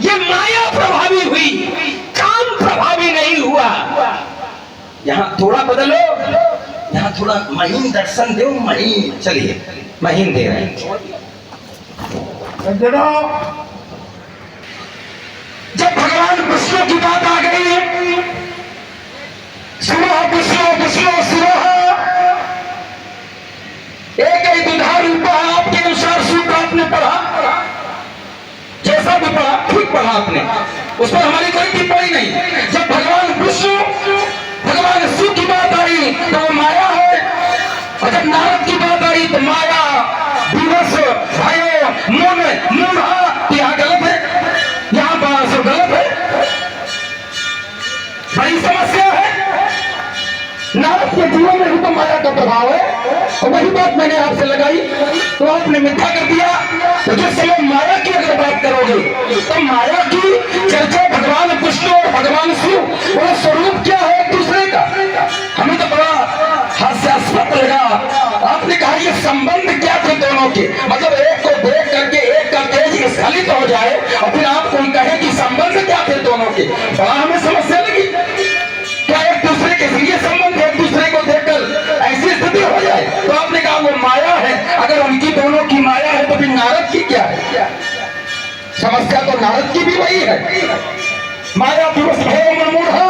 ये माया प्रभावी हुई, काम प्रभावी नहीं हुआ। यहां थोड़ा बदलो, यहां थोड़ा महीन दर्शन दो, महीन। चलिए महीन दे रहे हैं। जब भगवान विष्णु की बात आ गई, शिव विष्णु विष्णु शिव, एक ही दुधा रूपा। आपके अनुसार सूत्र आपने पढ़ा, जैसा भी पढ़ा ठीक पढ़ा आपने, उस पर हमारी कोई टिप्पणी नहीं। जब भगवान विष्णु भगवान शिव की बात आई तो वो माया है, और जब नारद की बात आई तो माया दिवस भयो मूढ़ मूढ़ा। यहाँ गलत है, यहाँ बात गलत है, बड़ी समस्या है। नारद के जीवन में भी तो माया का प्रभाव है, और वही बात मैंने आपसे लगाई तो आपने मिथ्या कर दिया। तो जिस समय माया की अगर बात करोगे तो माया की चर्चा भगवान विष्णु और भगवान शिव, वो स्वरूप क्या है एक दूसरे का। हमें तो बड़ा हास्यास्पद लगा, आपने कहा ये संबंध क्या थे दोनों के, मतलब एक को देख करके एक का तेज स्खलित हो जाए और फिर आप कोई कहे कि संबंध क्या थे दोनों के। बड़ा हमें समस्या लगी, क्या एक दूसरे के लिए संबंध एक दूसरे को देखकर ऐसी स्थिति हो जाए। तो आपने कहा वो माया है, अगर उनकी दोनों की माया है तो फिर नारद की क्या है? समस्या तो नारद की भी वही है, माया दिवस भयो मूढ़ा।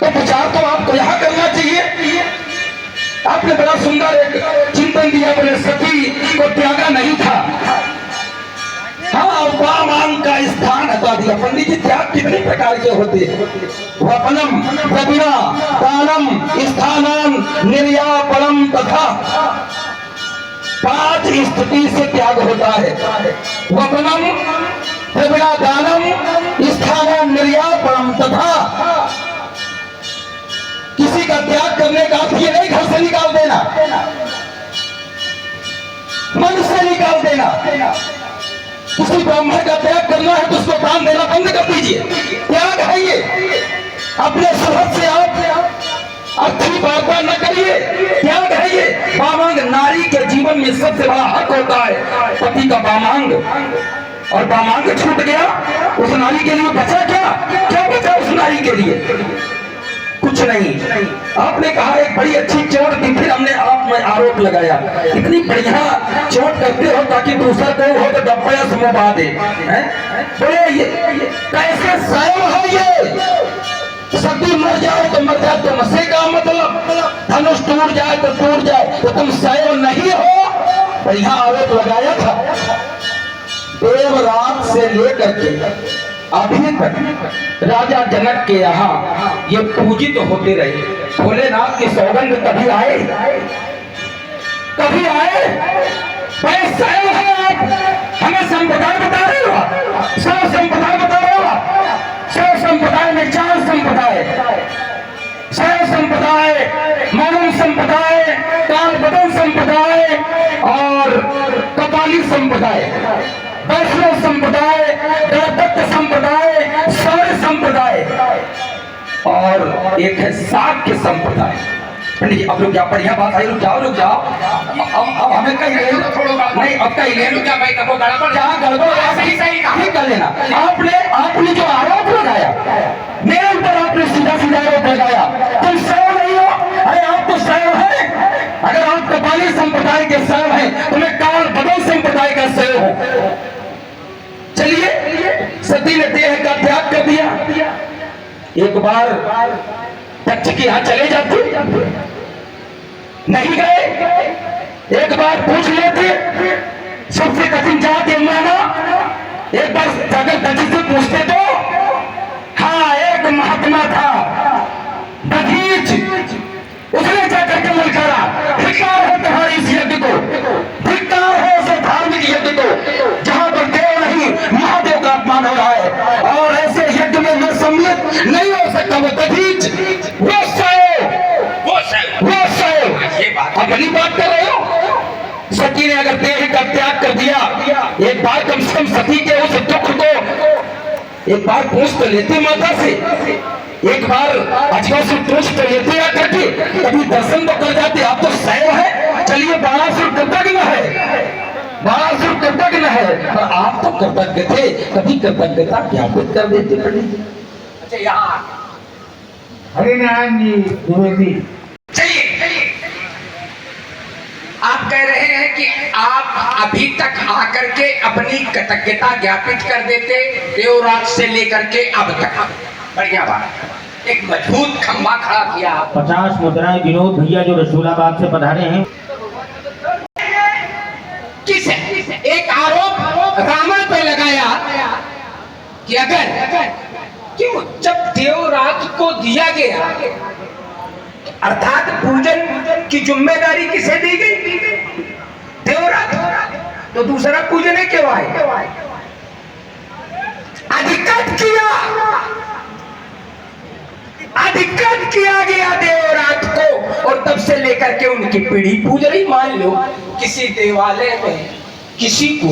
तो विचार तो आपको यहां करना चाहिए। आपने बड़ा सुंदर एक चिंतन दिया, बोले सती को त्यागा नहीं था। हाँ, वामांग का स्थान हटा दिया। पंडित जी त्याग कितने प्रकार के होते हैं? वपनम प्रविना दानम स्थानम निर्यापणम तथा 5 स्थिति से त्याग होता है। वपनम प्रविना दानम स्थानम निर्यापणम तथा। किसी का त्याग करने का अर्थ ये नहीं घर से निकाल देना, मन से निकाल देना। किसी ब्राह्मण का त्याग करना है तो उसको दान देना बंद कर दीजिए, त्याग है ये। अपने सुहृद से आप अच्छी वार्ता न करिए, त्याग है ये। वामांग नारी के जीवन में सबसे बड़ा हक होता है पति का वामांग, और वामांग छूट गया, उस नारी के लिए बचा क्या? क्या बचा उस नारी के लिए? कुछ नहीं। आपने कहा एक बड़ी अच्छी चोट दी, फिर हमने आप में आरोप लगाया इतनी बढ़िया चोट करते हो ताकि दूसरा कोई हो तो डब्बा समझा दे। बोले ये कैसे सायम है ये? सती मर जाओ तो मर जाए, तुमसे का मतलब? धनुष टूट जाए तो टूट जाए, तो तुम सायम नहीं हो? बढ़िया आरोप लगाया था। देव रात से लेकर के अभी तक राजा जनक के यहाँ ये पूजित होते रहे। भोलेनाथ की सौगंध कभी आए? कभी आए? बड़े सायम है आप, हमें संप्रदाय बता रहे हो, सब संप्रदाय बता रहे हो। सब संप्रदाय में 4 संप्रदाय, शैव संप्रदाय, मौन संप्रदाय, कालबदन संप्रदाय और कपाली संप्रदाय, वैष्णव संप्रदाय, गणदत्त संप्रदाय, सौर्य संप्रदाय और एक है शाक्य संप्रदाय। पंडित जी अब लोग जाओ, बढ़िया बात है, रुक जाओ अब हमें कहीं ले नहीं, अब कहीं ले क्या भाई देखो गड़बड़ क्या गड़बड़ सही सही कहा। नहीं कर लेना। आपने जो आरोप लगाया मेरे ऊपर, आपने सीधा सीधा आरोप लगाया तुम सैव नहीं हो। अरे आप तो सैव है, अगर आप कपाली संप्रदाय के सैव हैं तो मैं काल बदल संप्रदाय का सैव हूं। चलिए सती ने देह का त्याग कर दिया, एक बार दक्ष के यहाँ चले जाते, नहीं गए, एक बार पूछ लेते, सबसे कठिन जाति माना, एक बार जाकर दक्ष से पूछते तो हाँ एक महात्मा था दधीच, उसने जाकर के ललकारा, धिक्कार है तुम्हारे इस यज्ञ को, धिक्कार है उस धार्मिक यज्ञ को जहां पर देव नहीं महादेव का अपमान हो रहा है, और ऐसे यज्ञ में मैं सम्मिलित नहीं हो सकता। वो दधीच, वो अपनी बात कर रहे हो। सती ने अगर देह का त्याग कर दिया, एक बार कम से कम सती के उस दुख को एक बार पूछ तो लेते माता से, एक बार अजगर से पूछ तो लेते आकर के, कभी दर्शन तो कर जाते। आप तो सैव है, चलिए बाणासुर कृतज्ञ है, बाणासुर कृतज्ञ है, पर आप तो कृतज्ञ थे, कभी कृतज्ञता ज्ञापित कर देते पंडित जी। अच्छा यहाँ हरिनारायण जी द्विवेदी। चलिए आप कह रहे हैं कि आप अभी तक आकर के अपनी कृतज्ञता ज्ञापित कर देते देवराज से लेकर के अब तक। बढ़िया बात, एक मजबूत खंभा खड़ा किया आप। 50 मुद्राएं विनोद भैया जो रसूलाबाद से पधारे हैं। किस एक आरोप रावण पे लगाया कि अगर क्यों जब देवराज को दिया गया, अर्थात पूजन की जिम्मेदारी किसे दी गई? देवराज, तो दूसरा पूजन क्यों आए? अधिकृत किया गया देवराज को, और तब से लेकर के उनकी पीढ़ी पूज रही। मान लो किसी देवालय में किसी को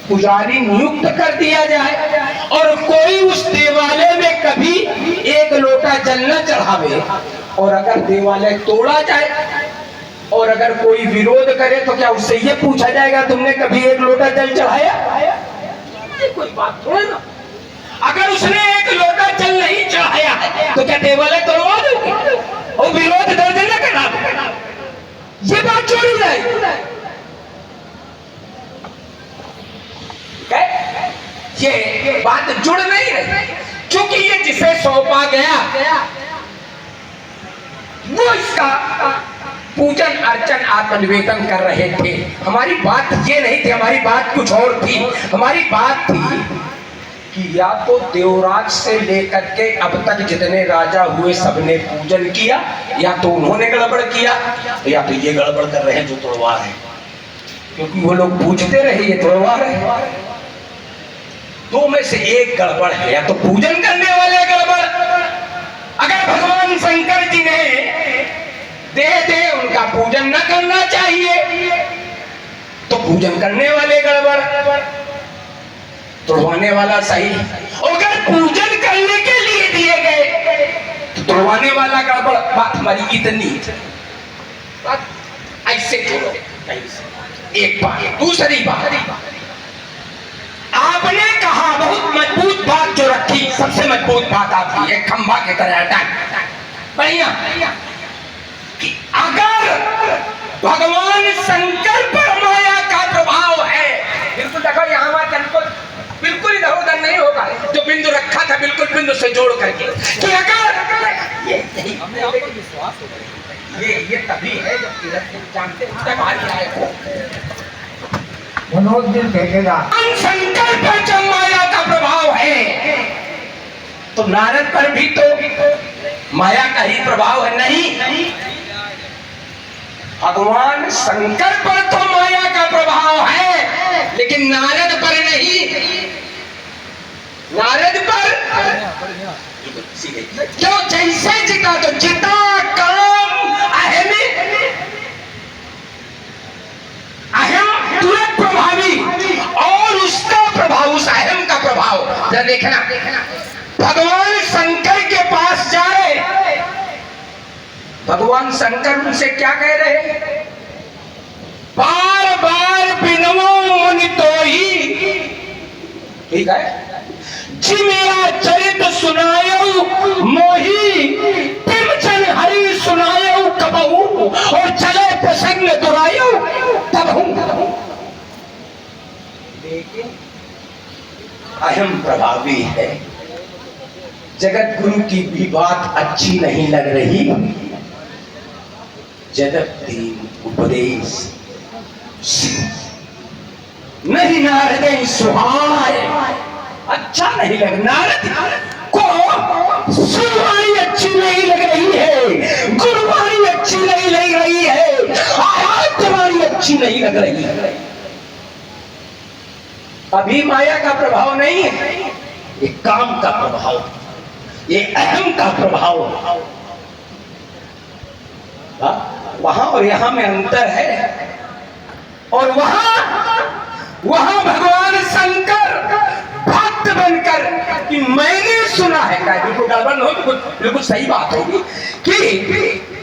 पुजारी नियुक्त कर दिया जाए और कोई उस देवालय में कभी एक लोटा जल न चढ़ावे, और अगर देवालय तोड़ा जाए और अगर कोई विरोध करे तो क्या उससे ये पूछा जाएगा तुमने कभी एक लोटा जल चढ़ाया? ये कोई बात थोड़ी ना। अगर उसने एक लोटा जल नहीं चढ़ाया है तो क्या देवालय तोड़वा दोगे और विरोध दर्ज न करा? ये बात जोड़ी जाएगी। ये बात जुड़ नहीं रही, क्योंकि ये जिसे सौंपा गया वो इसका पूजन अर्चन आत्मनिवेदन कर रहे थे। हमारी बात ये नहीं थी, हमारी बात कुछ और थी। हमारी बात थी कि या तो देवराज से लेकर के अब तक जितने राजा हुए सबने पूजन किया, या तो उन्होंने गड़बड़ किया, या तो ये गड़बड़ कर रहे हैं जो तोड़वा रहे, क्योंकि वो लोग पूछते रहे ये तोड़वा रहे। दो में से एक गड़बड़ है, या तो पूजन करने वाले गड़बड़, अगर भगवान शंकर जी ने दे उनका पूजन न करना चाहिए तो पूजन करने वाले गड़बड़, तोड़वाने वाला सही। अगर पूजन करने के लिए दिए गए तो तोड़वाने वाला गड़बड़। बात हमारी इतनी बात ऐसे छोड़ो। एक बात, दूसरी बात, आपने कहा बहुत मजबूत बात जो रखी, सबसे मजबूत बात आपकी एक खंभा की तरह बढ़िया, कि अगर भगवान शंकर पर माया का प्रभाव है, बिल्कुल देखो यहाँ पर बिल्कुल इधर उधर नहीं होगा, जो बिंदु रखा था बिल्कुल बिंदु से जोड़ करके, कि अगर ये तभी है जब जानते शंकर पर जब माया का प्रभाव है तो नारद पर भी तो माया का ही प्रभाव है। नहीं, भगवान शंकर पर तो माया का प्रभाव है लेकिन नारद पर नहीं। नारद पर क्यों? जैसे जिता तो जिता काम अहम तुरंत प्रभावी, और उसका प्रभाव उस देखना भगवान शंकर के पास जाए, भगवान शंकर उनसे क्या कह रहे? बार बार बिनवो मुनि तो ही, ठीक है, जी मेरा चरित सुनायो मोही, तिम जन हरि सुनायो कबहू, और चले प्रसंग दुरायो तबहू। लेकिन अहम प्रभावी है, जगत गुरु की भी बात अच्छी नहीं लग रही। जगत दीन उपदेश नहीं नारद सुहाय, अच्छा नहीं लग, नारद को सुहाई अच्छी नहीं लग रही है, गुरुवाणी अच्छी नहीं लग रही है, आराध्यवाणी अच्छी नहीं लग रही है। अभी माया का प्रभाव नहीं है, ये काम का प्रभाव, ये अहम का प्रभाव। वहां और यहां में अंतर है। और वहां भगवान शंकर भक्त बनकर कि मैंने सुना है, क्या बिल्कुल गड़बड़ हो, बिल्कुल सही बात होगी कि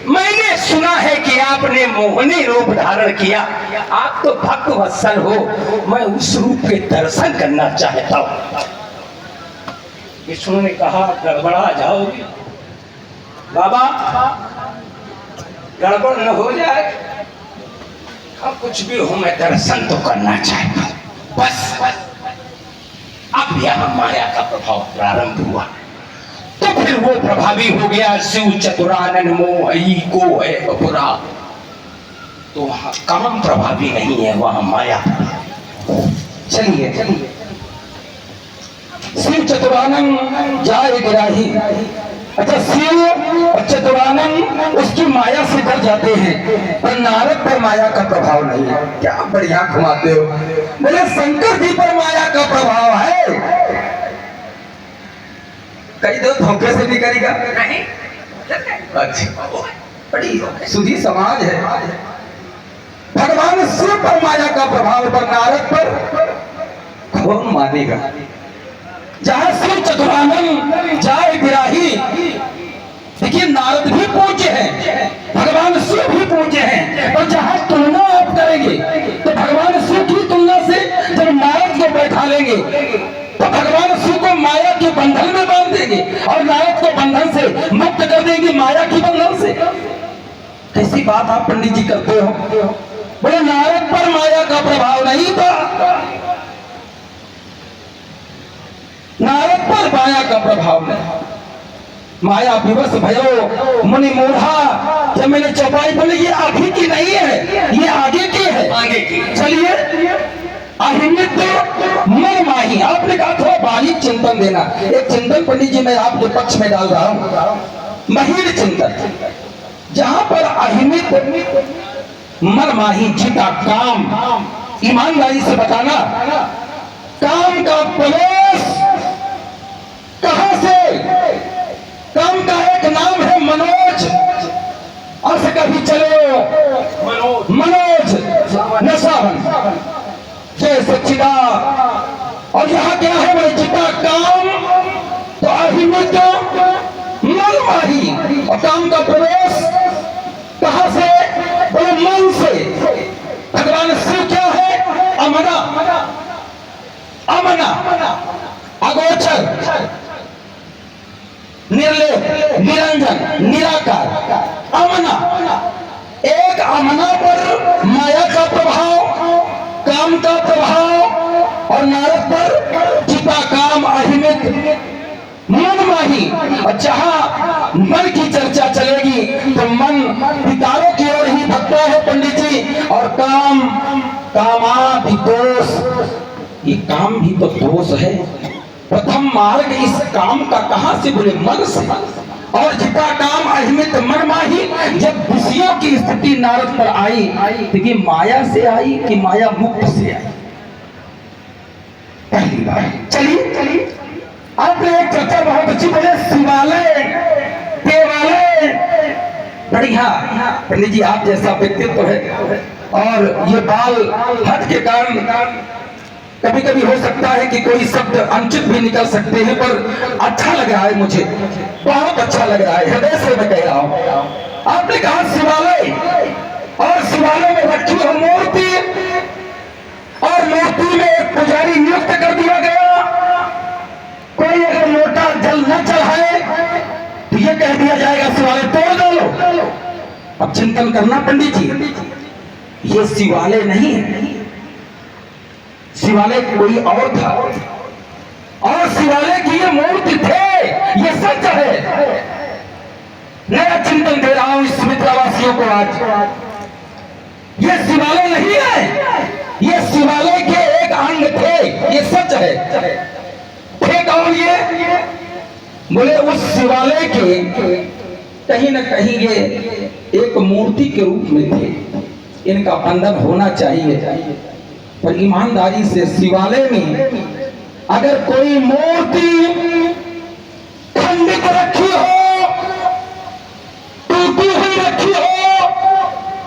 मैंने सुना है कि आपने मोहनी रूप धारण किया, आप तो भक्त वत्सल हो, मैं उस रूप के दर्शन करना चाहता हूं। विष्णु ने कहा गड़बड़ा जाओगे बाबा, गड़बड़ न हो जाए, अब कुछ भी हो मैं दर्शन तो करना चाहता हूं बस। अब यहां माया का प्रभाव प्रारंभ हुआ, तो फिर वो प्रभावी हो गया, शिव चतुरानन मोही को है बपुरा। तो वहां काम प्रभावी नहीं है, वहां माया। चलिए शिव चतुरानन जाए गिराही। अच्छा, शिव और चतुरानन उसकी माया से डर जाते हैं, पर नारद पर माया का प्रभाव नहीं है। क्या बढ़िया घुमाते हो, बोले शंकर जी पर माया का प्रभाव है। कई दो धोखे से भी करेगा नहीं। अच्छा, बड़ी सुधी समाज है। भगवान शिव पर माया का प्रभाव, पर नारद पर कौन मानेगा। जहां शिव चतुरानन जाए बिराही, देखिए नारद भी पूज्य हैं, भगवान शिव भी पूज्य हैं, और जहां तुलना आप करेंगे तो भगवान शिव की तुलना से जब नारद को बैठा लेंगे तो भगवान शिव को माया के बंधन में बांध देंगे और नारद को बंधन से मुक्त कर देंगे, माया की बंधन से। कैसी बात आप पंडित जी करते हो। बोले नारद पर माया का प्रभाव नहीं था, नारद पर माया का प्रभाव नहीं। माया विवश भयो मुनि मूढ़ा, जब मैंने चौपाई बोली ये अभी की नहीं है, ये आगे की है, आगे की। चलिए अहिमित मन माही, आपने कहा थोड़ा बारीक चिंतन देना। एक चिंतन पंडित जी मैं आपके पक्ष में डाल रहा हूं, महीन चिंतन। जहां पर अहिमित मन माही जीता काम, ईमानदारी से बताना, काम का प्रवेश कहां से। काम का एक नाम है मनोज, और से कभी चलो मनोज नशावन जय सच्चिदा। और यहाँ क्या है बोले जिता काम, तो अहिमित मन माही, और काम का प्रवेश कहां से बोले मन से। भगवान शिव क्या है, अमना, अमना अगोचर, निर्लेप, निरंजन, निराकार, अमना। एक अमना पर माया का प्रभाव, काम का प्रभाव, और नारद पर चिता काम अहिमित मन माही। और जहां मन की चर्चा चलेगी तो मन विकारों की ओर ही भगता है पंडित जी, और काम कामादि दोष, ये काम भी तो दोष है। प्रथम मार्ग इस काम का कहां से बोले मन से, और जिता काम अहिमित मन माही। जब विषयों की स्थिति नारद पर आई तो ये माया से आई कि माया मुक्त से आई, पहली बार। चलिए आपने एक चर्चा बहुत अच्छी बोले, शिवालय देवालय, बढ़िया पंडित जी आप जैसा व्यक्तित्व है, और ये बाल हट के कारण कभी कभी हो सकता है कि कोई शब्द अनुचित भी निकल सकते हैं, पर अच्छा लग रहा है, मुझे बहुत अच्छा लग रहा है, हृदय से मैं कह रहा हूं। आपने कहा शिवालय, और शिवालय में रखी हो मूर्ति, और मूर्ति में एक पुजारी नियुक्त कर दिया गया। कोई अगर लोटा जल न चढ़ाए तो ये कह दिया जाएगा शिवालय तोड़ डालो। अब चिंतन करना पंडित जी, ये शिवालय नहीं है, शिवालय कोई और था, और शिवालय की ये मूर्ति थे, ये सच है। नया चिंतन दे रहा हूं इस मित्रवासियों को आज। ये शिवालय नहीं है, ये शिवालय के एक अंग थे, ये सच है। थे कौन ये? बोले उस शिवालय के कहीं न कहीं ये एक मूर्ति के रूप में थे, इनका बंधन होना चाहिए। पर ईमानदारी से शिवालय में अगर कोई मूर्ति खंडित रखी हो, टूटी हुई रखी हो,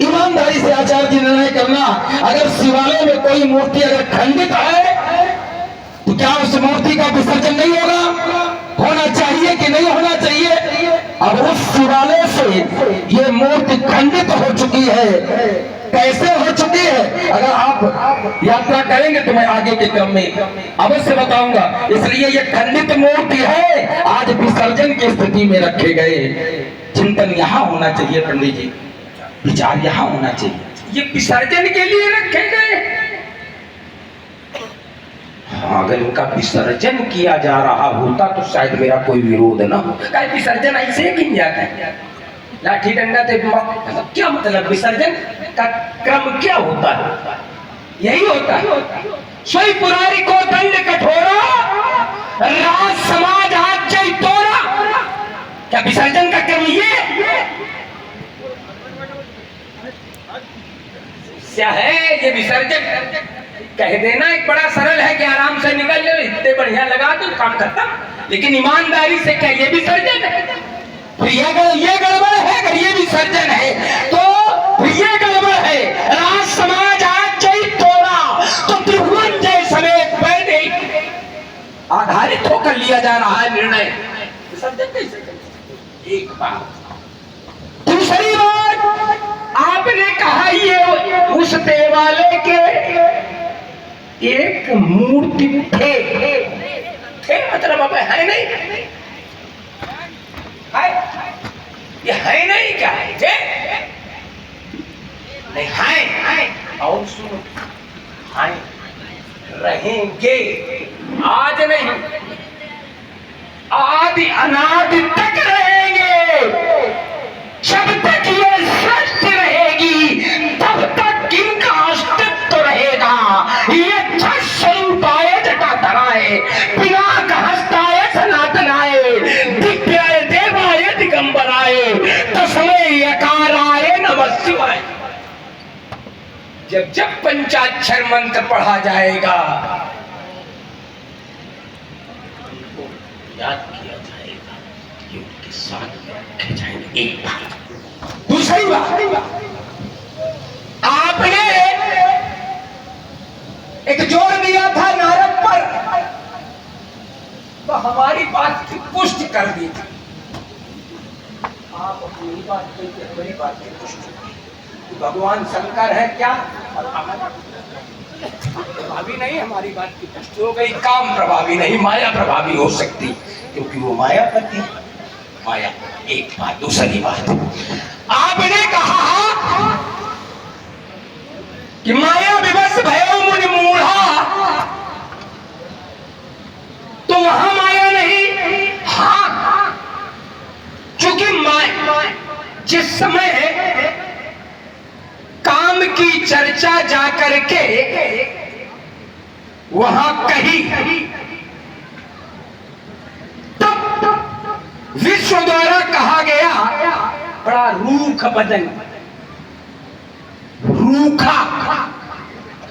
ईमानदारी से आचार्य जी निर्णय करना, अगर शिवालय में कोई मूर्ति अगर खंडित है तो क्या उस मूर्ति का विसर्जन नहीं होगा? होना चाहिए कि नहीं होना चाहिए? अब उस शिवालय से ये मूर्ति खंडित हो चुकी है। कैसे हो चुकी है? अगर आप यात्रा करेंगे तो मैं आगे के क्रम में अवश्य बताऊंगा। इसलिए ये खंडित मूर्ति है, आज विसर्जन की स्थिति में रखे गए। चिंतन यहाँ होना चाहिए पंडित जी, विचार यहाँ होना चाहिए। ये विसर्जन के लिए रखे गए। हाँ, अगर इनका विसर्जन किया जा रहा होता तो शायद मेरा कोई विरोध न हो। क्या विसर्जन ऐसे गिन जाता है? लाठी डंडा तो क्या मतलब? विसर्जन का क्रम क्या होता है? यही होता है। सोई पुरारी को दंड कठोरा, राज समाज हाथ चई तोरा। क्या विसर्जन का क्रम ये क्या है? ये विसर्जन कह देना एक बड़ा सरल है कि आराम से निकल लो, इतने बढ़िया लगा दो, काम खत्म। लेकिन ईमानदारी से क्या ये विसर्जन है? फिर ये गड़बड़ है। अगर ये विसर्जन है तो ये गड़बड़ है। राज समाज आज जय तोड़ा तो त्रिभुवन जय समेत पहले आधारित होकर लिया जा रहा है निर्णय। विसर्जन कैसे? एक बात। दूसरी बात, आपने कहा ये उस देवालय के एक मूर्ति थे मतलब अब है नहीं है? ये है नहीं क्या है? नहीं है। और सुनो, है रहेंगे, आज नहीं, आदि अनादि तक रहेंगे। जब तक ये सृष्टि रहेगी तब तक इनका अस्तित्व रहेगा। ये स्वरूपाय जटाधराय, पिनाक हस्ताय सनातनाय, दिव्याय देवाय दिगंबराय, तस्मै यकाराय नमः शिवाय। जब जब पंचाक्षर मंत्र पढ़ा जाएगा याद किया जाएगा, ये उनके साथ में रखे जाएंगे। एक बात। दूसरी बात, आपने एक जोर दिया था नारद पर, तो हमारी बात की पुष्टि कर दी थी। आप अपनी बात की, हमारी बात की पुष्टि। भगवान शंकर है क्या? प्रभावी नहीं, हमारी बात की पुष्टि हो गई। काम प्रभावी नहीं, माया प्रभावी हो सकती, क्योंकि वो मायापति है। माया एक बात। दूसरी बात, आपने कहा कि माया विवश भयो मुनि मूढ़ा, तो वहां माया नहीं। हाँ, क्योंकि जिस समय काम की चर्चा जाकर के वहां कही, तब विश्व द्वारा कहा गया बड़ा रूख बदन, रूखा,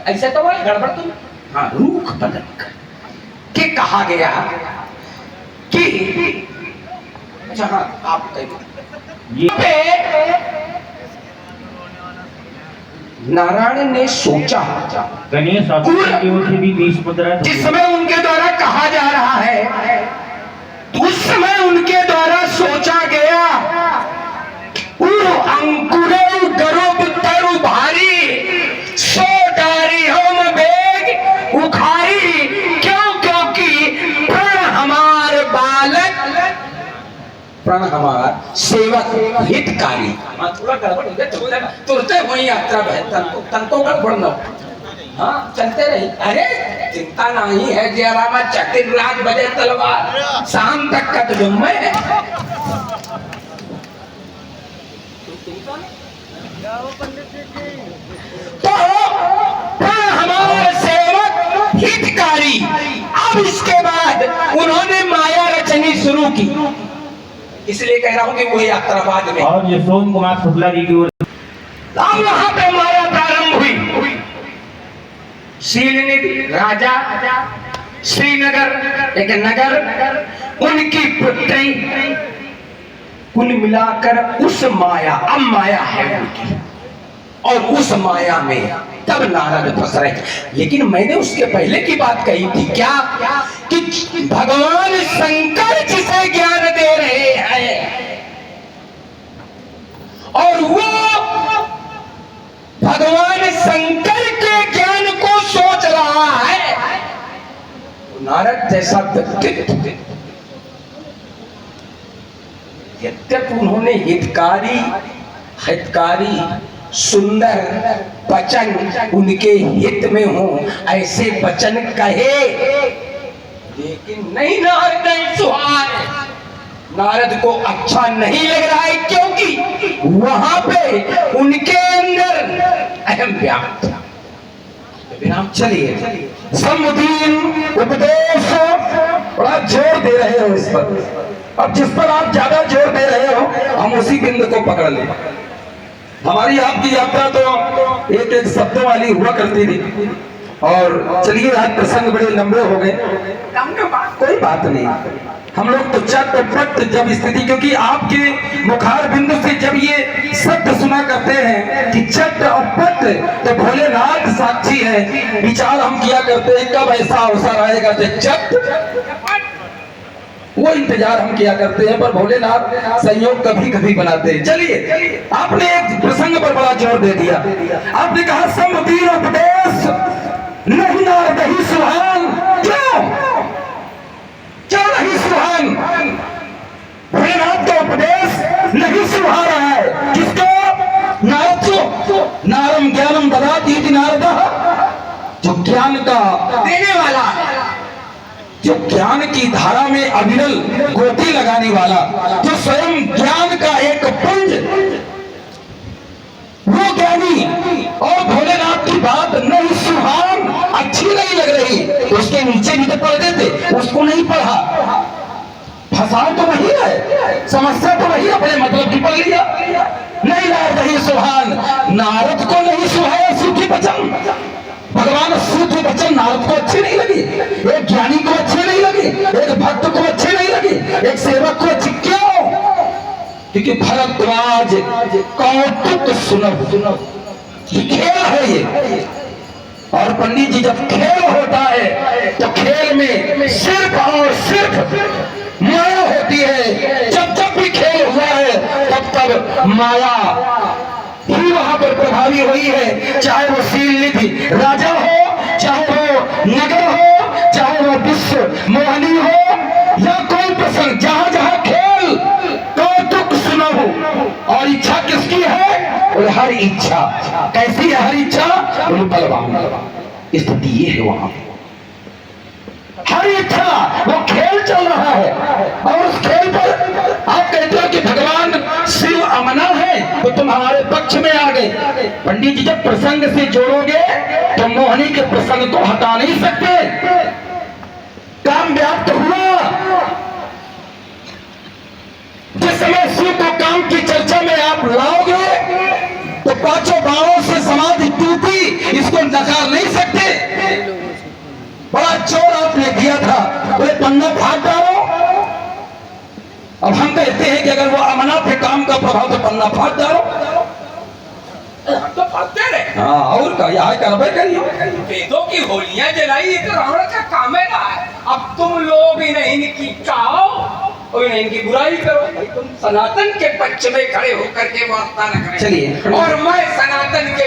ऐसे तो वही गड़बड़ तो। हाँ, रूख बदन के कहा गया कि अच्छा हाँ, आप नारायण ने सोचा, गणेश ऑफिसर की ओर से भी 20 मुद्रा दी। जिस समय उनके द्वारा कहा जा रहा है, उस समय उनके द्वारा सोचा गया, अंकुरे गरुब तरु भारी, सो डारी हम बेग उखारी, क्योंकि प्रण हमार बालक, प्रण हमार सेवक हितकारी। थोड़ा गड़बड़ हो गया, तुरते वही यात्रा बेहतर तंको गड़बड़ न हो। हाँ, चलते रही। अरे चिंता नहीं है, जयरामा चक्र राज बजे तलवार, शाम तक का तो जुम्मे है। तो हमारे सेवक हितकारी। अब इसके बाद उन्होंने माया रचनी शुरू की, इसलिए कह रहा हूं कि वो यात्रा बाद में। और ये सोम कुमार शुक्ला जी की ओर अब वहां पे माया प्रारंभ हुई। शीलनिधि राजा, श्रीनगर एक नगर, उनकी पुत्री, कुल मिलाकर उस माया, अब माया है उनकी, और उस माया में तब नारद फंस रहे। लेकिन मैंने उसके पहले की बात कही थी क्या, कि भगवान शंकर जिसे ज्ञान दे रहे हैं और वो भगवान शंकर के ज्ञान को सोच रहा है, नारद जैसा व्यक्तित्व, यद्यपि उन्होंने हितकारी सुंदर वचन उनके हित में हो ऐसे वचन कहे, लेकिन नहीं, नारद नहीं सुहाए, नारद को अच्छा नहीं लग रहा है, क्योंकि वहां पे उनके अंदर अहम व्याप्त था। चलिए, समुदीन उपदेश बड़ा जोर दे रहे हो इस पर, अब जिस पर आप ज्यादा जोर दे रहे हो हम उसी बिंदु को पकड़ लें। हमारी आपकी यात्रा तो एक एक शब्दों वाली हुआ करती थी, और चलिए आज प्रसंग बड़े लंबे हो गए, कोई बात नहीं, हम लोग तो चट जब स्थिति, क्योंकि आपके मुखार बिंदु से जब ये शब्द सुना करते हैं कि चट और पट, तो भोलेनाथ साक्षी है, विचार हम किया करते हैं कब ऐसा अवसर आएगा जो चट, वो इंतजार हम किया करते हैं, पर भोलेनाथ संयोग कभी कभी बनाते हैं। चलिए, आपने एक प्रसंग पर बड़ा जोर दे दिया, आपने कहा समुदीन उपदेश नहीं नारद ही सुहान, क्यों नहीं सुहान, भोलेनाथ का उपदेश नहीं सुहा रहा है, किसको, नारद को, नारम ज्ञानम ददाति इति नारदः, जो ज्ञान का देने वाला, जो ज्ञान की धारा में अविरल गोती लगाने वाला, जो स्वयं ज्ञान का एक पुंज, वो ज्ञानी, और भोलेनाथ की बात नहीं सुहान, अच्छी नहीं लग रही, उसके नीचे भी तो पढ़ देते, उसको नहीं पढ़ा, फसाव तो वही है, समस्या तो वही, अपने मतलब की पढ़ लिया, नहीं नारद ही सुहान, नारद को नहीं सुहाया सूखी वचन, भगवान सूत्र वचन नारद को अच्छे नहीं लगे, एक ज्ञानी को अच्छे नहीं लगे, एक भक्त को अच्छे नहीं लगे, एक सेवक को अच्छे, क्यों, क्योंकि भरद्वाज कौतुक सुनब, खेल है ये, और पंडित जी जब खेल होता है तो खेल में सिर्फ और सिर्फ माया होती है, जब भी खेल हुआ है तब माया ही वहां पर प्रभावी हुई है, चाहे वो शीलनिधि राजा हो, चाहे वो नगर हो, चाहे वो विश्व मोहनी हो, या कोई प्रसंग, जहां जहां खेल कौतुक सुनब, और इच्छा किसकी है, और हर इच्छा, कैसी है हर इच्छा, बलवान, स्थिति ये है वहां हर इच्छा, वो खेल चल रहा है, और उस खेल पर आप कहते हो कि भगवान शिव अमना है, तो तुम हमारे पक्ष में आ गए। पंडित जी जब प्रसंग से जोड़ोगे तो मोहनी के प्रसंग को हटा नहीं सकते, काम व्याप्त हुआ, जिस समय शिव को काम की चर्चा में आप लाओगे तो पांचों बाणों से समाधि टूटी, इसको नकार नहीं सकते, बड़ा जोर आपने दिया था, बोले पन्ना फाड़ डालो, अब हम कहते हैं कि अगर वो अमना पे काम का प्रभाव तो पन्ना फाड़ डालो, हम तो फाड़ते रहे, हाँ और का यहाँ करबे करियो वेदों की होलियां जलाई, ये तो रावण का काम है ना। अब तुम लोग इन्हें इनकी चाहो और इन्हें इनकी बुराई करो। भाई तुम सनातन के पक्ष में खड़े होकर के वार्ता न करें, चलिए। और मैं सनातन के